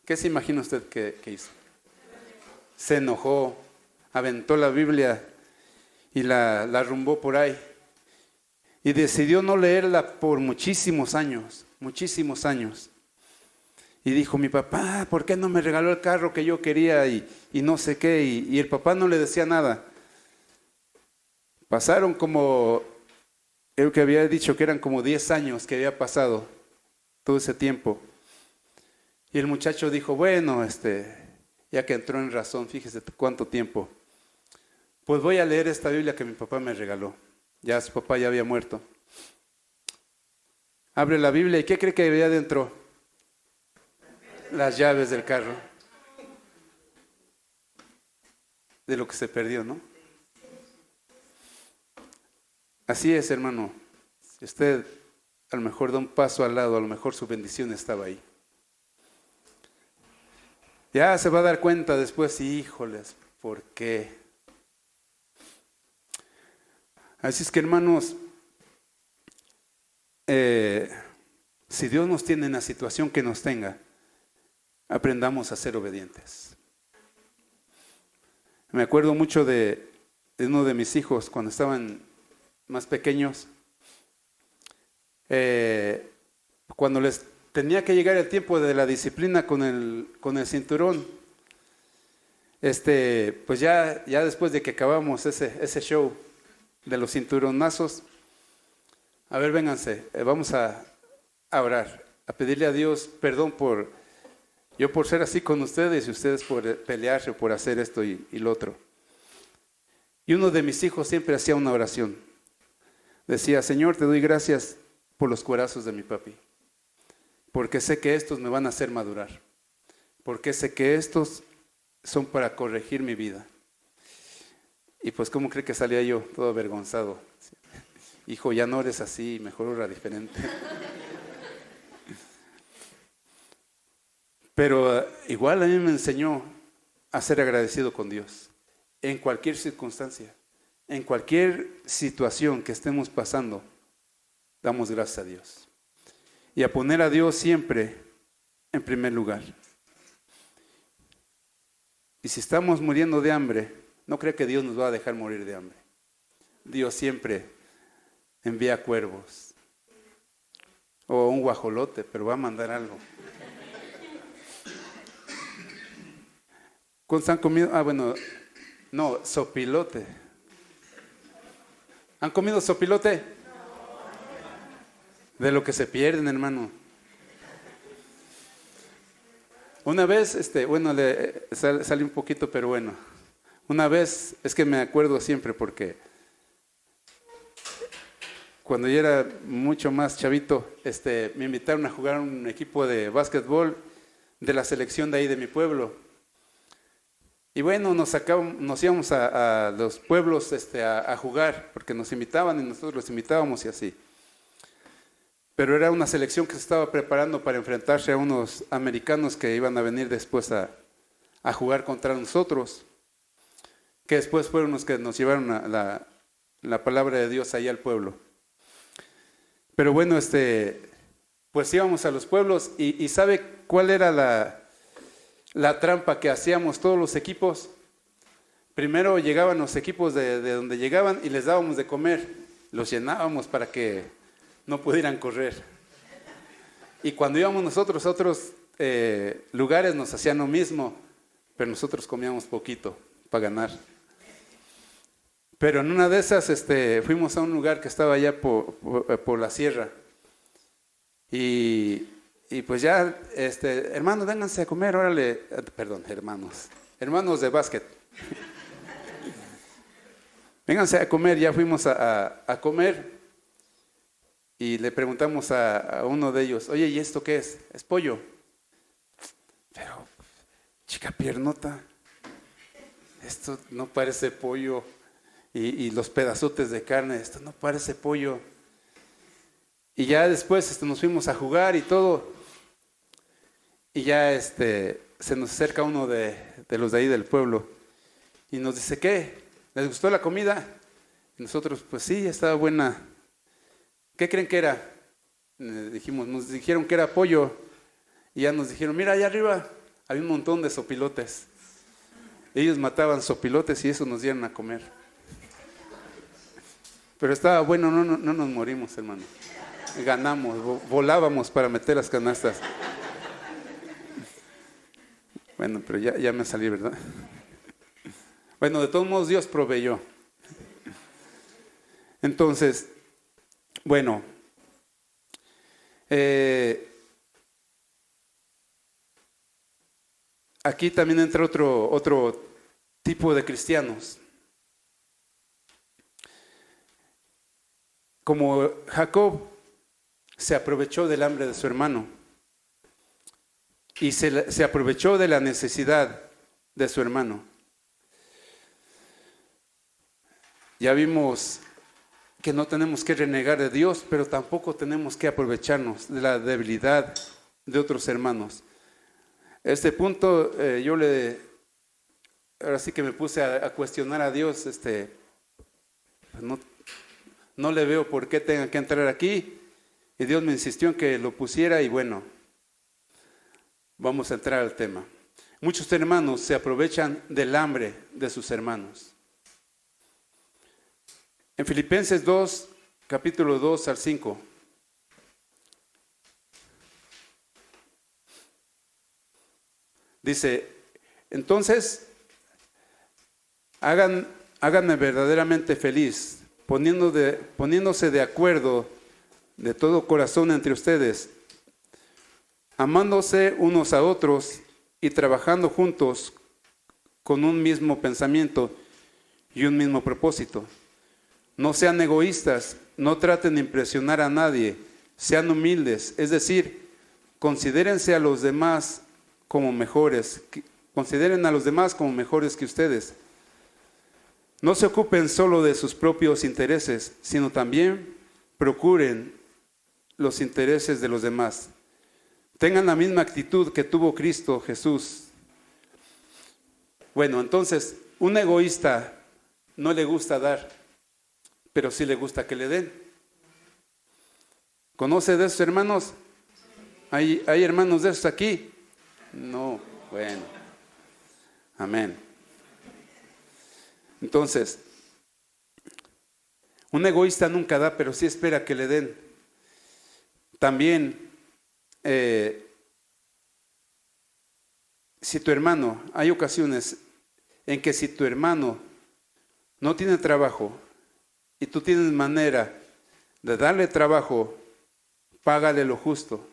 ¿Qué se imagina usted que hizo? Se enojó, aventó la Biblia y la arrumbó por ahí. Y decidió no leerla por muchísimos años. Y dijo, mi papá, ¿por qué no me regaló el carro que yo quería? Y no sé qué. Y el papá no le decía nada. Pasaron como, creo que había dicho que eran como 10 años que había pasado todo ese tiempo. Y el muchacho dijo, bueno, ya que entró en razón, fíjese cuánto tiempo. Pues voy a leer esta Biblia que mi papá me regaló. Ya su papá ya había muerto. Abre la Biblia y ¿qué cree que había dentro? Las llaves del carro. De lo que se perdió, ¿no? Así es, hermano. Si usted a lo mejor da un paso al lado, a lo mejor su bendición estaba ahí. Ya se va a dar cuenta después, híjoles, ¿por qué? Así es que, hermanos, si Dios nos tiene en la situación que nos tenga, aprendamos a ser obedientes. Me acuerdo mucho de uno de mis hijos cuando estaban más pequeños, cuando les tenía que llegar el tiempo de la disciplina con el cinturón, pues ya después de que acabamos ese show de los cinturonazos, a ver, vénganse, vamos a orar, a pedirle a Dios perdón por Yo por ser así con ustedes y ustedes por pelearse por hacer esto y lo otro. Y uno de mis hijos siempre hacía una oración. Decía, Señor, te doy gracias por los cuerazos de mi papi, porque sé que estos me van a hacer madurar, porque sé que estos son para corregir mi vida. Y pues, ¿cómo cree que salía yo? Todo avergonzado. Hijo, ya no eres así, mejor ora diferente. Pero igual a mí me enseñó a ser agradecido con Dios, en cualquier circunstancia, en cualquier situación que estemos pasando, damos gracias a Dios. Y a poner a Dios siempre en primer lugar. Y si estamos muriendo de hambre, no creo que Dios nos va a dejar morir de hambre. Dios siempre envía cuervos o un guajolote, pero va a mandar algo. ¿Cuántos han comido? No, sopilote. ¿Han comido sopilote? De lo que se pierden, hermano. Una vez, sale un poquito, pero bueno. Una vez, es que me acuerdo siempre porque cuando yo era mucho más chavito, me invitaron a jugar un equipo de básquetbol de la selección de ahí de mi pueblo. Y bueno, nos íbamos a los pueblos a jugar, porque nos invitaban y nosotros los invitábamos y así. Pero era una selección que se estaba preparando para enfrentarse a unos americanos que iban a venir después a jugar contra nosotros, que después fueron los que nos llevaron la palabra de Dios ahí al pueblo. Pero bueno, pues íbamos a los pueblos y ¿sabe cuál era la trampa que hacíamos todos los equipos? Primero llegaban los equipos de donde llegaban y les dábamos de comer, los llenábamos para que no pudieran correr. Y cuando íbamos nosotros a otros lugares nos hacían lo mismo, pero nosotros comíamos poquito para ganar. Pero en una de esas fuimos a un lugar que estaba allá por la sierra y pues ya, hermanos, vénganse a comer, órale, perdón, hermanos de básquet. Vénganse a comer, ya fuimos a comer y le preguntamos a uno de ellos, oye, ¿y esto qué es? Es pollo. Pero, chica piernota, esto no parece pollo. Y los pedazotes de carne, esto no parece pollo. Y ya después nos fuimos a jugar y todo. Y ya se nos acerca uno de los de ahí del pueblo y nos dice, ¿qué? ¿Les gustó la comida? Y nosotros, pues sí, estaba buena. ¿Qué creen que era? Nos dijeron que era pollo. Y ya nos dijeron, mira, allá arriba había un montón de sopilotes. Ellos mataban sopilotes y eso nos dieron a comer. Pero estaba bueno, no nos morimos, hermano. Ganamos, volábamos para meter las canastas. Bueno, pero ya me salí, ¿verdad? Bueno, de todos modos Dios proveyó. Entonces, bueno, aquí también entra otro tipo de cristianos. Como Jacob se aprovechó del hambre de su hermano y se aprovechó de la necesidad de su hermano. Ya vimos que no tenemos que renegar de Dios, pero tampoco tenemos que aprovecharnos de la debilidad de otros hermanos. Este punto ahora sí que me puse a cuestionar a Dios, no le veo por qué tenga que entrar aquí, y Dios me insistió en que lo pusiera y bueno, vamos a entrar al tema. Muchos hermanos se aprovechan del hambre de sus hermanos. En Filipenses 2, capítulo 2 al 5. Dice, entonces, háganme verdaderamente feliz, poniéndose de acuerdo de todo corazón entre ustedes, amándose unos a otros y trabajando juntos con un mismo pensamiento y un mismo propósito. No sean egoístas, no traten de impresionar a nadie, sean humildes, es decir, considérense a los demás como mejores, consideren a los demás como mejores que ustedes. No se ocupen solo de sus propios intereses, sino también procuren los intereses de los demás. Tengan la misma actitud que tuvo Cristo Jesús. Bueno, entonces, un egoísta no le gusta dar, pero sí le gusta que le den. ¿Conoce de esos hermanos? ¿Hay hermanos de esos aquí? No, bueno. Amén. Entonces, un egoísta nunca da, pero sí espera que le den. También, si tu hermano, hay ocasiones en que si tu hermano no tiene trabajo y tú tienes manera de darle trabajo, págale lo justo,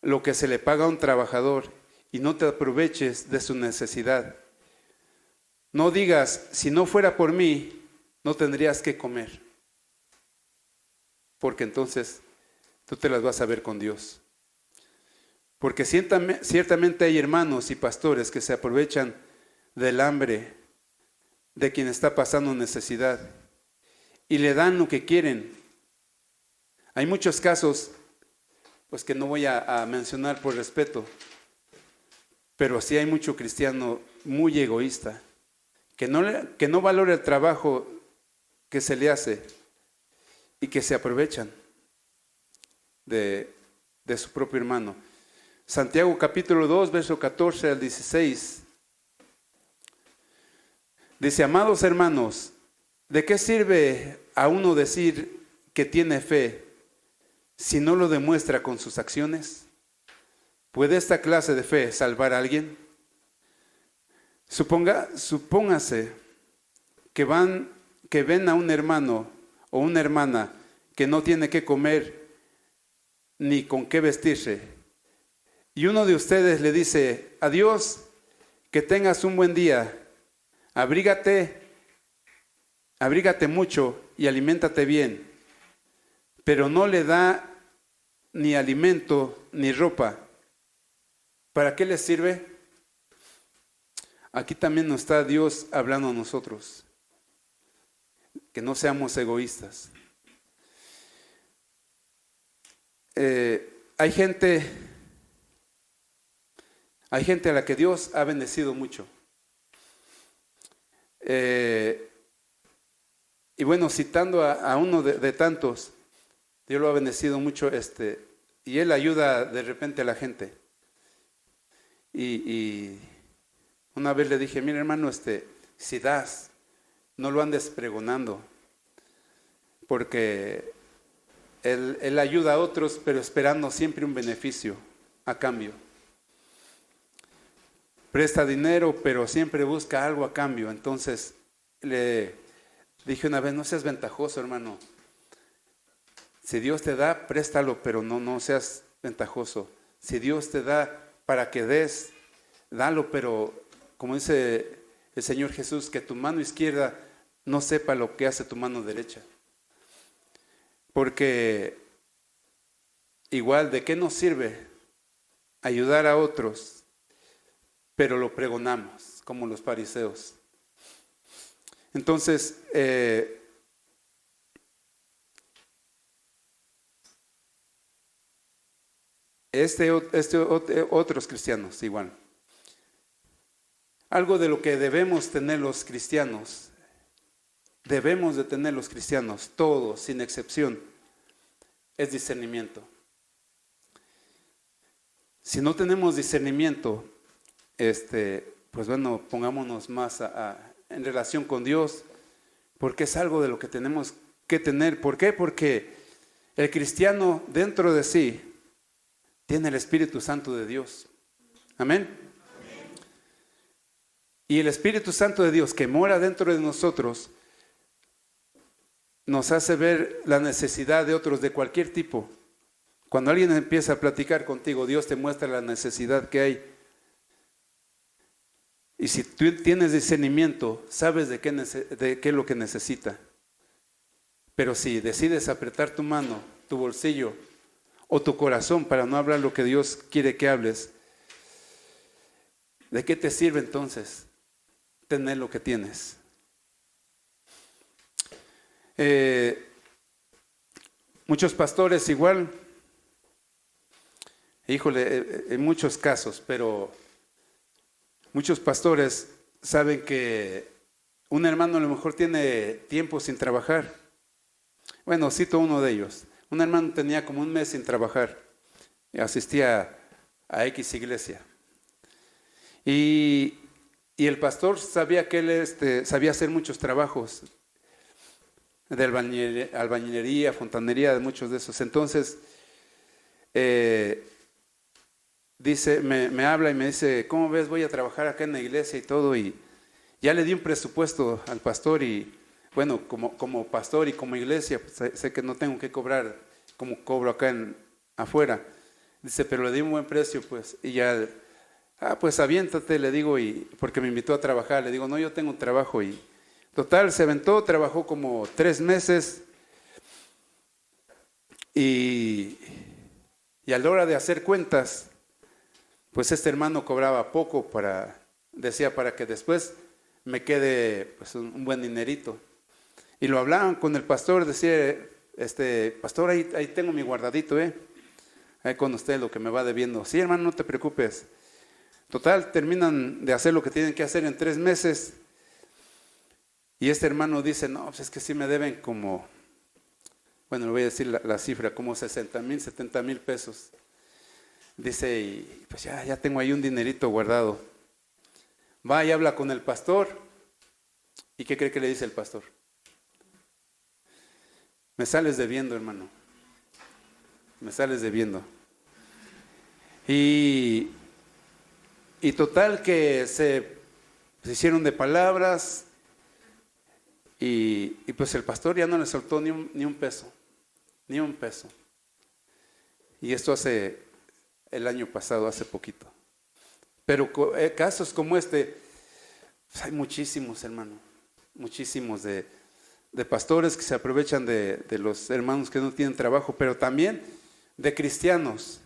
lo que se le paga a un trabajador, y no te aproveches de su necesidad. No digas, si no fuera por mí, no tendrías que comer, porque entonces tú te las vas a ver con Dios. Porque ciertamente hay hermanos y pastores que se aprovechan del hambre de quien está pasando necesidad y le dan lo que quieren. Hay muchos casos, pues que no voy a mencionar por respeto, pero sí hay mucho cristiano muy egoísta, que no valora el trabajo que se le hace y que se aprovechan de su propio hermano. Santiago capítulo 2, verso 14 al 16. Dice, amados hermanos, ¿de qué sirve a uno decir que tiene fe si no lo demuestra con sus acciones? ¿Puede esta clase de fe salvar a alguien? Supóngase que ven a un hermano o una hermana que no tiene qué comer ni con qué vestirse, y uno de ustedes le dice, adiós, que tengas un buen día, abrígate mucho y aliméntate bien, pero no le da ni alimento ni ropa. ¿Para qué les sirve? Aquí también nos está Dios hablando a nosotros, que no seamos egoístas. Hay gente a la que Dios ha bendecido mucho. Y bueno, citando a uno de tantos, Dios lo ha bendecido mucho, y él ayuda de repente a la gente. Y una vez le dije, mira hermano, si das, no lo andes pregonando, porque él ayuda a otros, pero esperando siempre un beneficio a cambio. Presta dinero, pero siempre busca algo a cambio. Entonces le dije una vez, no seas ventajoso, hermano. Si Dios te da, préstalo, pero no seas ventajoso. Si Dios te da para que des, dalo, pero como dice el Señor Jesús, que tu mano izquierda no sepa lo que hace tu mano derecha. Porque igual, ¿de qué nos sirve ayudar a otros, pero lo pregonamos, como los fariseos? Entonces, otros cristianos igual. Algo de lo que debemos tener los cristianos, todos, sin excepción, es discernimiento. Si no tenemos discernimiento, pues bueno, pongámonos más en relación con Dios, porque es algo de lo que tenemos que tener. ¿Por qué? Porque el cristiano dentro de sí tiene el Espíritu Santo de Dios. Amén. Y el Espíritu Santo de Dios que mora dentro de nosotros nos hace ver la necesidad de otros de cualquier tipo. Cuando alguien empieza a platicar contigo, Dios te muestra la necesidad que hay Y si tú tienes discernimiento, sabes de qué es lo que necesita. Pero si decides apretar tu mano, tu bolsillo o tu corazón para no hablar lo que Dios quiere que hables, ¿de qué te sirve entonces tener lo que tienes? Muchos pastores igual, híjole, en muchos casos, pero muchos pastores saben que un hermano a lo mejor tiene tiempo sin trabajar. Bueno, cito uno de ellos. Un hermano tenía como un mes sin trabajar. Asistía a X iglesia. Y el pastor sabía que él sabía hacer muchos trabajos de albañilería, fontanería, de muchos de esos. Entonces, dice, me habla y me dice, ¿cómo ves? Voy a trabajar acá en la iglesia y todo. Y ya le di un presupuesto al pastor y, bueno, como pastor y como iglesia, pues, sé que no tengo que cobrar como cobro acá afuera. Dice, pero le di un buen precio, pues, y ya, pues aviéntate, le digo, y porque me invitó a trabajar. Le digo, no, yo tengo un trabajo. Y total, se aventó, trabajó como 3 meses y a la hora de hacer cuentas, pues este hermano cobraba poco decía, para que después me quede pues un buen dinerito. Y lo hablaban con el pastor, decía, pastor, ahí tengo mi guardadito, ahí con usted lo que me va debiendo. Sí, hermano, no te preocupes. Total, terminan de hacer lo que tienen que hacer en 3 meses. Y este hermano dice, no, pues es que sí me deben como, bueno, le voy a decir la cifra, como 60,000, 70,000 pesos. Dice, y pues ya tengo ahí un dinerito guardado. Va y habla con el pastor. ¿Y qué cree que le dice el pastor? Me sales debiendo, hermano. Me sales debiendo. Y total que se hicieron de palabras. Y pues el pastor ya no le soltó ni un peso. Ni un peso. Y esto hace el año pasado, hace poquito. Pero casos como pues hay muchísimos, hermano. Muchísimos de pastores que se aprovechan de los hermanos que no tienen trabajo, pero también de cristianos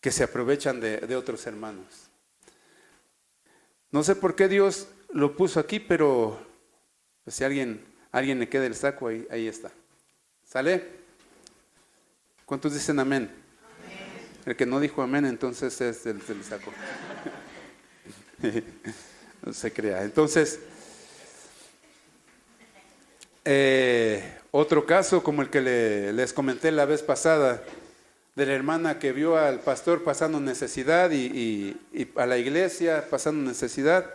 que se aprovechan de otros hermanos. No sé por qué Dios lo puso aquí, pero pues si alguien le queda el saco, ahí está. ¿Sale? ¿Cuántos dicen amén? Amén. El que no dijo amén, entonces es el saco. No se crea. Entonces, otro caso como el que les comenté la vez pasada, de la hermana que vio al pastor pasando necesidad y a la iglesia pasando necesidad,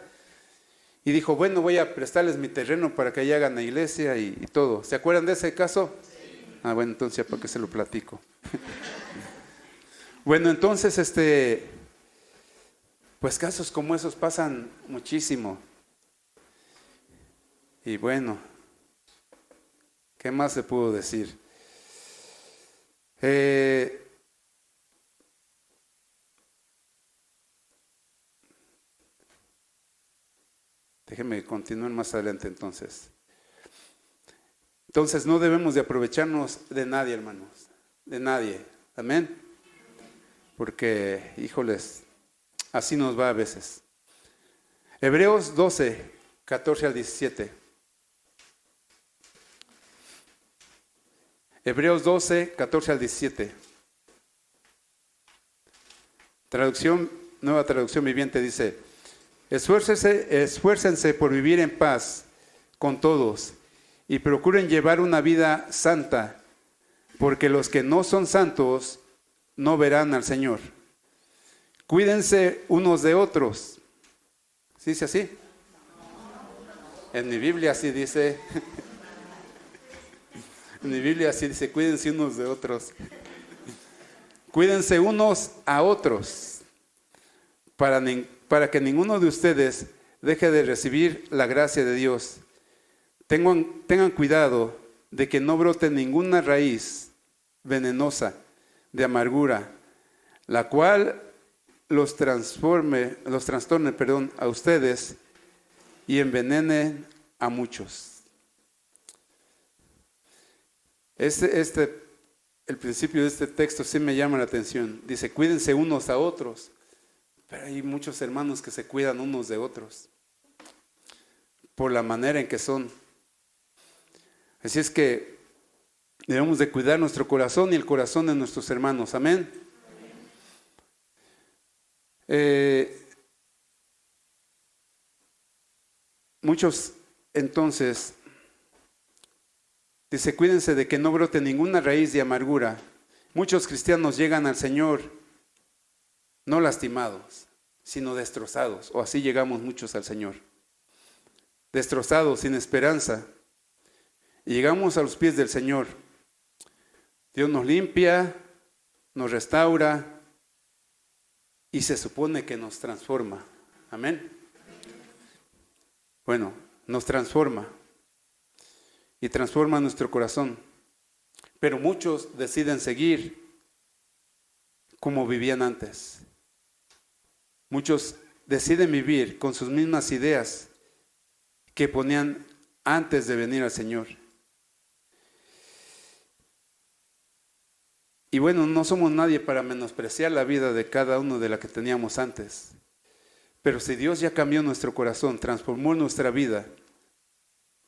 y dijo, bueno, voy a prestarles mi terreno para que allá hagan la iglesia y todo. ¿Se acuerdan de ese caso? Sí. Bueno, entonces, ¿para qué se lo platico? Bueno, entonces, pues casos como esos pasan muchísimo. Y bueno, ¿qué más se pudo decir? Déjenme continuar más adelante entonces. Entonces no debemos de aprovecharnos de nadie, hermanos. De nadie. Amén. Porque, híjoles, así nos va a veces. Hebreos 12, 14 al 17. Hebreos 12, 14 al 17. Nueva traducción viviente dice: Esfuércense por vivir en paz con todos y procuren llevar una vida santa, porque los que no son santos no verán al Señor. Cuídense unos de otros. ¿Sí dice así? En mi Biblia así dice. En mi Biblia así dice, cuídense unos de otros. Cuídense unos a otros, para que ninguno de ustedes deje de recibir la gracia de Dios. Tengan cuidado de que no brote ninguna raíz venenosa de amargura, la cual los trastorne, a ustedes y envenenen a muchos. El principio de este texto sí me llama la atención. Dice, cuídense unos a otros. Pero hay muchos hermanos que se cuidan unos de otros por la manera en que son. Así es que debemos de cuidar nuestro corazón y el corazón de nuestros hermanos. Amén. Muchos entonces, dice, cuídense de que no brote ninguna raíz de amargura. Muchos cristianos llegan al Señor no lastimados, sino destrozados, o así llegamos muchos al Señor. Destrozados, sin esperanza. Y llegamos a los pies del Señor. Dios nos limpia, nos restaura y se supone que nos transforma. Amén. Bueno, nos transforma y transforma nuestro corazón. Pero muchos deciden seguir como vivían antes. Muchos deciden vivir con sus mismas ideas que ponían antes de venir al Señor. Y bueno, no somos nadie para menospreciar la vida de cada uno de la que teníamos antes. Pero si Dios ya cambió nuestro corazón, transformó nuestra vida,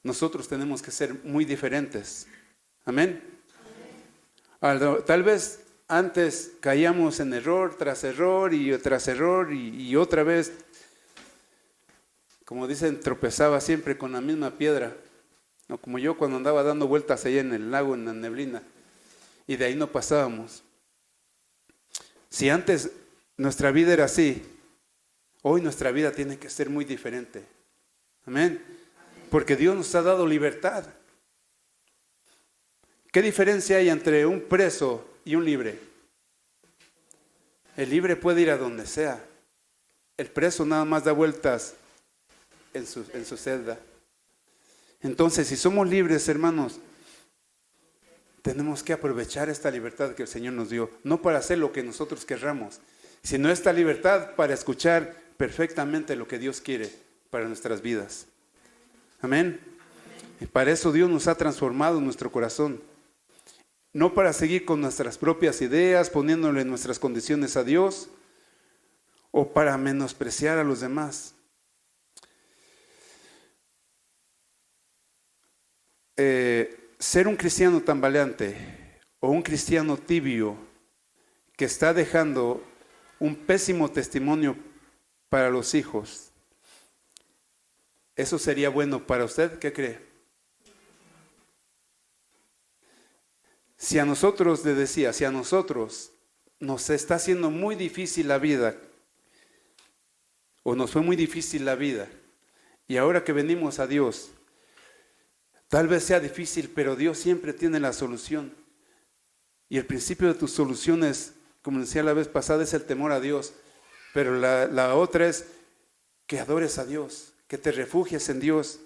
nosotros tenemos que ser muy diferentes. Amén. Tal vez antes caíamos en error tras error y tras error y otra vez, como dicen, tropezaba siempre con la misma piedra. No, como yo cuando andaba dando vueltas allá en el lago, en la neblina, y de ahí no pasábamos. Si antes nuestra vida era así, hoy nuestra vida tiene que ser muy diferente. Amén. Porque Dios nos ha dado libertad. ¿Qué diferencia hay entre un preso y un libre? El libre puede ir a donde sea. El preso nada más da vueltas en su celda. Entonces, si somos libres, hermanos, tenemos que aprovechar esta libertad que el Señor nos dio, no para hacer lo que nosotros querramos, sino esta libertad para escuchar perfectamente lo que Dios quiere para nuestras vidas. Amén. Y para eso Dios nos ha transformado nuestro corazón, no para seguir con nuestras propias ideas, poniéndole nuestras condiciones a Dios, o para menospreciar a los demás. Ser un cristiano tambaleante o un cristiano tibio que está dejando un pésimo testimonio para los hijos, ¿eso sería bueno para usted? ¿Qué cree? Si a nosotros, le decía, si a nosotros nos está haciendo muy difícil la vida, o nos fue muy difícil la vida, y ahora que venimos a Dios, tal vez sea difícil, pero Dios siempre tiene la solución. Y el principio de tus soluciones, como decía la vez pasada, es el temor a Dios. Pero la otra es que adores a Dios, que te refugies en Dios.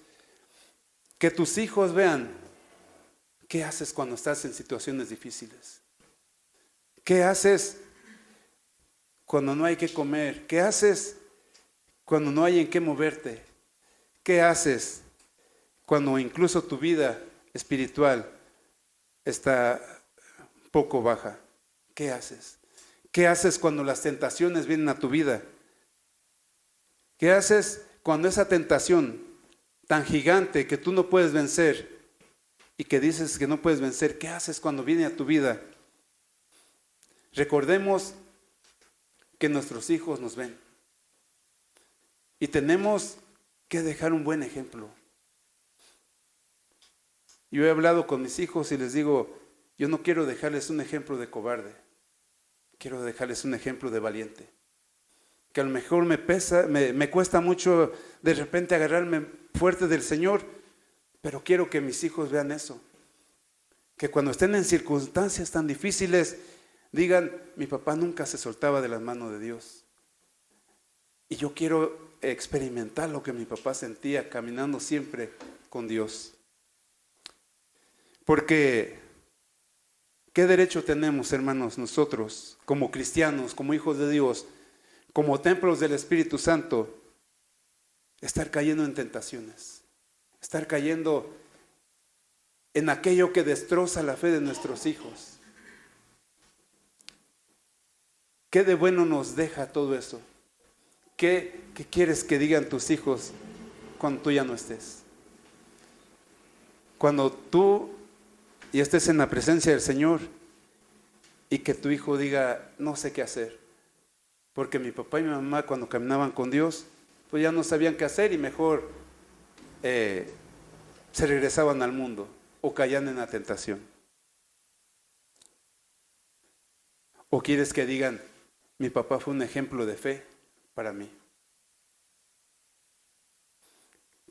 Que tus hijos vean qué haces cuando estás en situaciones difíciles. ¿Qué haces cuando no hay que comer? ¿Qué haces cuando no hay en qué moverte? ¿Qué haces cuando incluso tu vida espiritual está poco baja? ¿Qué haces? ¿Qué haces cuando las tentaciones vienen a tu vida? ¿Qué haces cuando esa tentación tan gigante que tú no puedes vencer y que dices que no puedes vencer, qué haces cuando viene a tu vida? Recordemos que nuestros hijos nos ven y tenemos que dejar un buen ejemplo. Yo he hablado con mis hijos y les digo, yo no quiero dejarles un ejemplo de cobarde, quiero dejarles un ejemplo de valiente. Que a lo mejor me cuesta mucho de repente agarrarme fuerte del Señor, pero quiero que mis hijos vean eso. Que cuando estén en circunstancias tan difíciles, digan, mi papá nunca se soltaba de las manos de Dios. Y yo quiero experimentar lo que mi papá sentía caminando siempre con Dios. Porque, ¿qué derecho tenemos, hermanos, nosotros, como cristianos, como hijos de Dios, como templos del Espíritu Santo, estar cayendo en tentaciones, estar cayendo en aquello que destroza la fe de nuestros hijos. ¿Qué de bueno nos deja todo eso? ¿Qué quieres que digan tus hijos cuando tú ya no estés? Cuando tú ya estés en la presencia del Señor y que tu hijo diga, no sé qué hacer. Porque mi papá y mi mamá cuando caminaban con Dios, pues ya no sabían qué hacer y mejor se regresaban al mundo o caían en la tentación. ¿O quieres que digan, mi papá fue un ejemplo de fe para mí?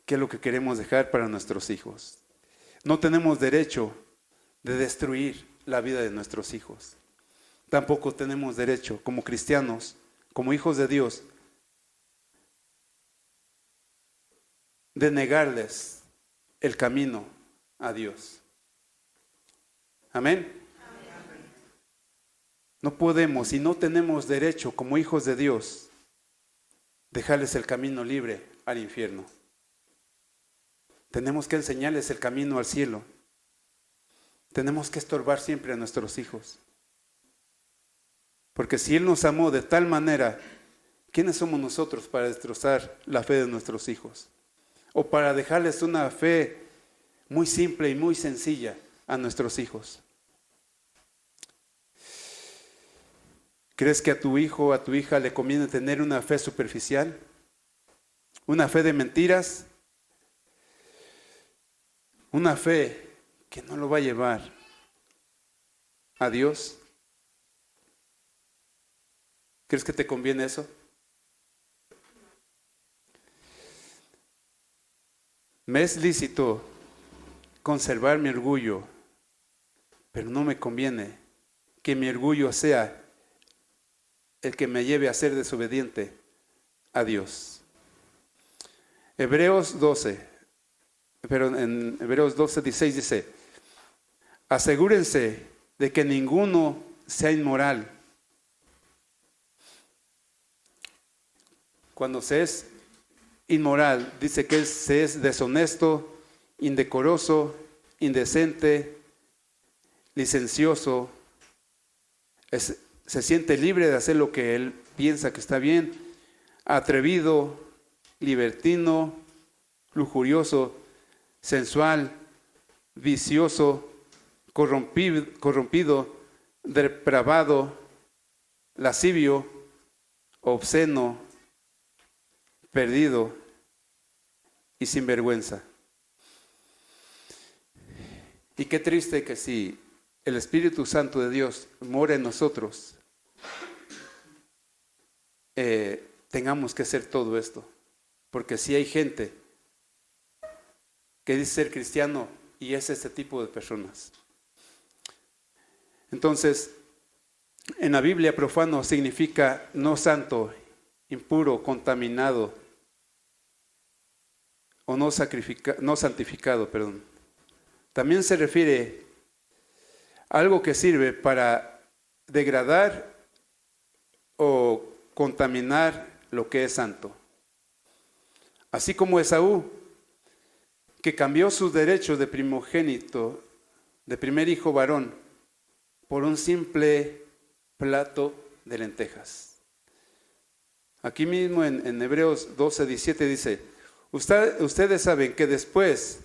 ¿Qué es lo que queremos dejar para nuestros hijos? No tenemos derecho de destruir la vida de nuestros hijos. Tampoco tenemos derecho, como cristianos, como hijos de Dios, de negarles el camino a Dios. Amén. No podemos y no tenemos derecho, como hijos de Dios, dejarles el camino libre al infierno. Tenemos que enseñarles el camino al cielo. Tenemos que estorbar siempre a nuestros hijos. Porque si Él nos amó de tal manera, ¿quiénes somos nosotros para destrozar la fe de nuestros hijos? O para dejarles una fe muy simple y muy sencilla a nuestros hijos. ¿Crees que a tu hijo o a tu hija le conviene tener una fe superficial? ¿Una fe de mentiras? Una fe que no lo va a llevar a Dios. ¿Crees que te conviene eso? Me es lícito conservar mi orgullo, pero no me conviene que mi orgullo sea el que me lleve a ser desobediente a Dios. Hebreos 12:16 dice, asegúrense de que ninguno sea inmoral. Cuando se es inmoral, dice que se es deshonesto, indecoroso, indecente, licencioso, se siente libre de hacer lo que él piensa que está bien, atrevido, libertino, lujurioso, sensual, vicioso, corrompido, depravado, lascivio, obsceno, perdido y sin vergüenza. Y qué triste que si el Espíritu Santo de Dios mora en nosotros, tengamos que hacer todo esto. Porque si hay gente que dice ser cristiano y es este tipo de personas. Entonces, en la Biblia profano significa no santo, impuro, contaminado o no santificado. También se refiere a algo que sirve para degradar o contaminar lo que es santo. Así como Esaú, que cambió sus derechos de primogénito, de primer hijo varón, por un simple plato de lentejas. Aquí mismo en Hebreos 12:17 dice, ustedes saben que después,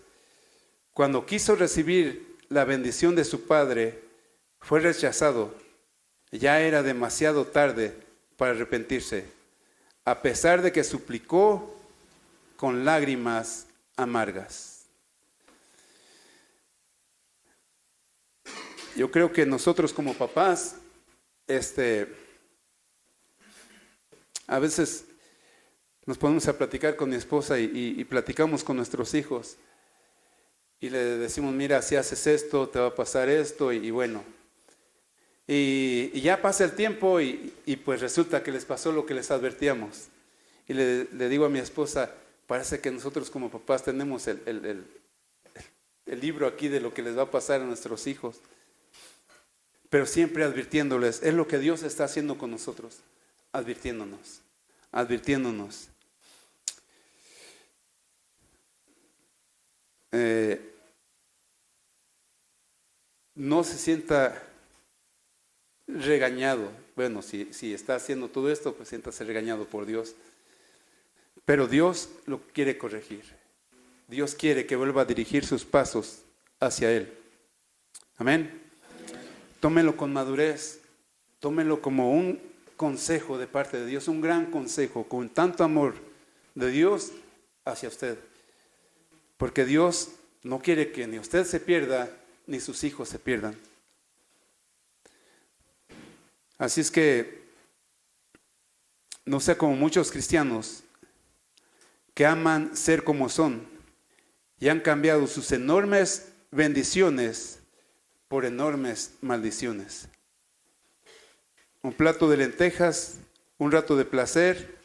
cuando quiso recibir la bendición de su padre, fue rechazado. Ya era demasiado tarde para arrepentirse, a pesar de que suplicó con lágrimas amargas. Yo creo que nosotros como papás, a veces nos ponemos a platicar con mi esposa y platicamos con nuestros hijos y le decimos, mira, si haces esto, te va a pasar esto y bueno. Y ya pasa el tiempo y pues resulta que les pasó lo que les advertíamos. Y le digo a mi esposa, parece que nosotros como papás tenemos el libro aquí de lo que les va a pasar a nuestros hijos. Pero siempre advirtiéndoles, es lo que Dios está haciendo con nosotros, advirtiéndonos. advirtiéndonos. No se sienta regañado. Bueno, si está haciendo todo esto, pues siéntase regañado por Dios. Pero Dios lo quiere corregir. Dios quiere que vuelva a dirigir sus pasos hacia Él. Amén. Tómelo con madurez. Tómelo como un consejo de parte de Dios, un gran consejo, con tanto amor de Dios hacia usted. Porque Dios no quiere que ni usted se pierda, ni sus hijos se pierdan. Así es que no sea como muchos cristianos que aman ser como son y han cambiado sus enormes bendiciones por enormes maldiciones. Un plato de lentejas, un rato de placer,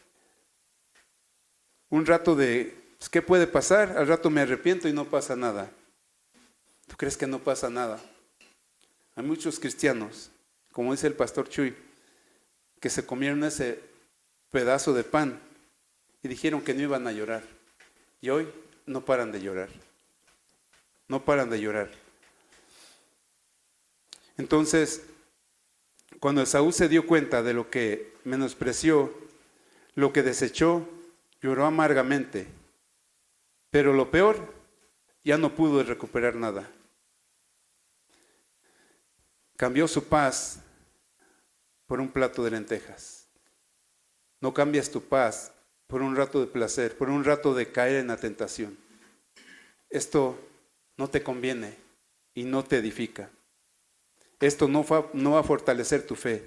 un rato de, pues, ¿qué puede pasar? Al rato me arrepiento y no pasa nada. ¿Tú crees que no pasa nada? Hay muchos cristianos, como dice el pastor Chuy, que se comieron ese pedazo de pan y dijeron que no iban a llorar. Y hoy no paran de llorar. No paran de llorar. Entonces, cuando Esaú se dio cuenta de lo que menospreció, lo que desechó, lloró amargamente. Pero lo peor, ya no pudo recuperar nada. Cambió su paz por un plato de lentejas. No cambias tu paz por un rato de placer, por un rato de caer en la tentación. Esto no te conviene y no te edifica. Esto no va a fortalecer tu fe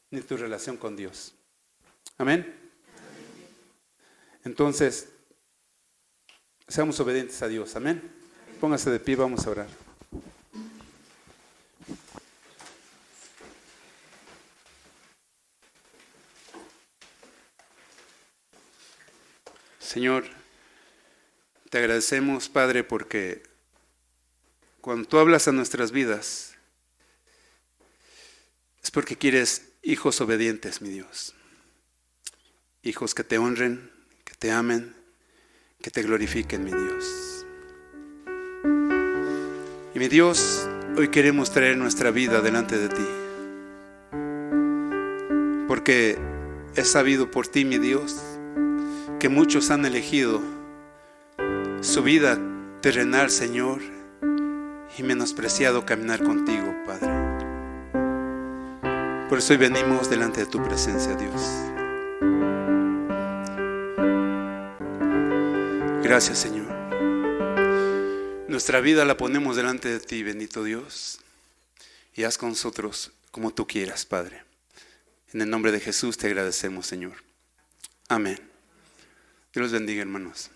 ni tu relación con Dios. Amén. Entonces, seamos obedientes a Dios. Amén. Póngase de pie, vamos a orar. Señor, te agradecemos, Padre, porque cuando tú hablas a nuestras vidas, es porque quieres hijos obedientes, mi Dios. Hijos que te honren, que te amen, que te glorifiquen, mi Dios. Y mi Dios, hoy queremos traer nuestra vida delante de ti, porque he sabido por ti, mi Dios, que muchos han elegido su vida terrenal, Señor, y menospreciado caminar contigo, Padre. Por eso hoy venimos delante de tu presencia, Dios. Gracias, Señor. Nuestra vida la ponemos delante de ti, bendito Dios, y haz con nosotros como tú quieras, Padre. En el nombre de Jesús te agradecemos, Señor. Amén. Dios los bendiga, hermanos.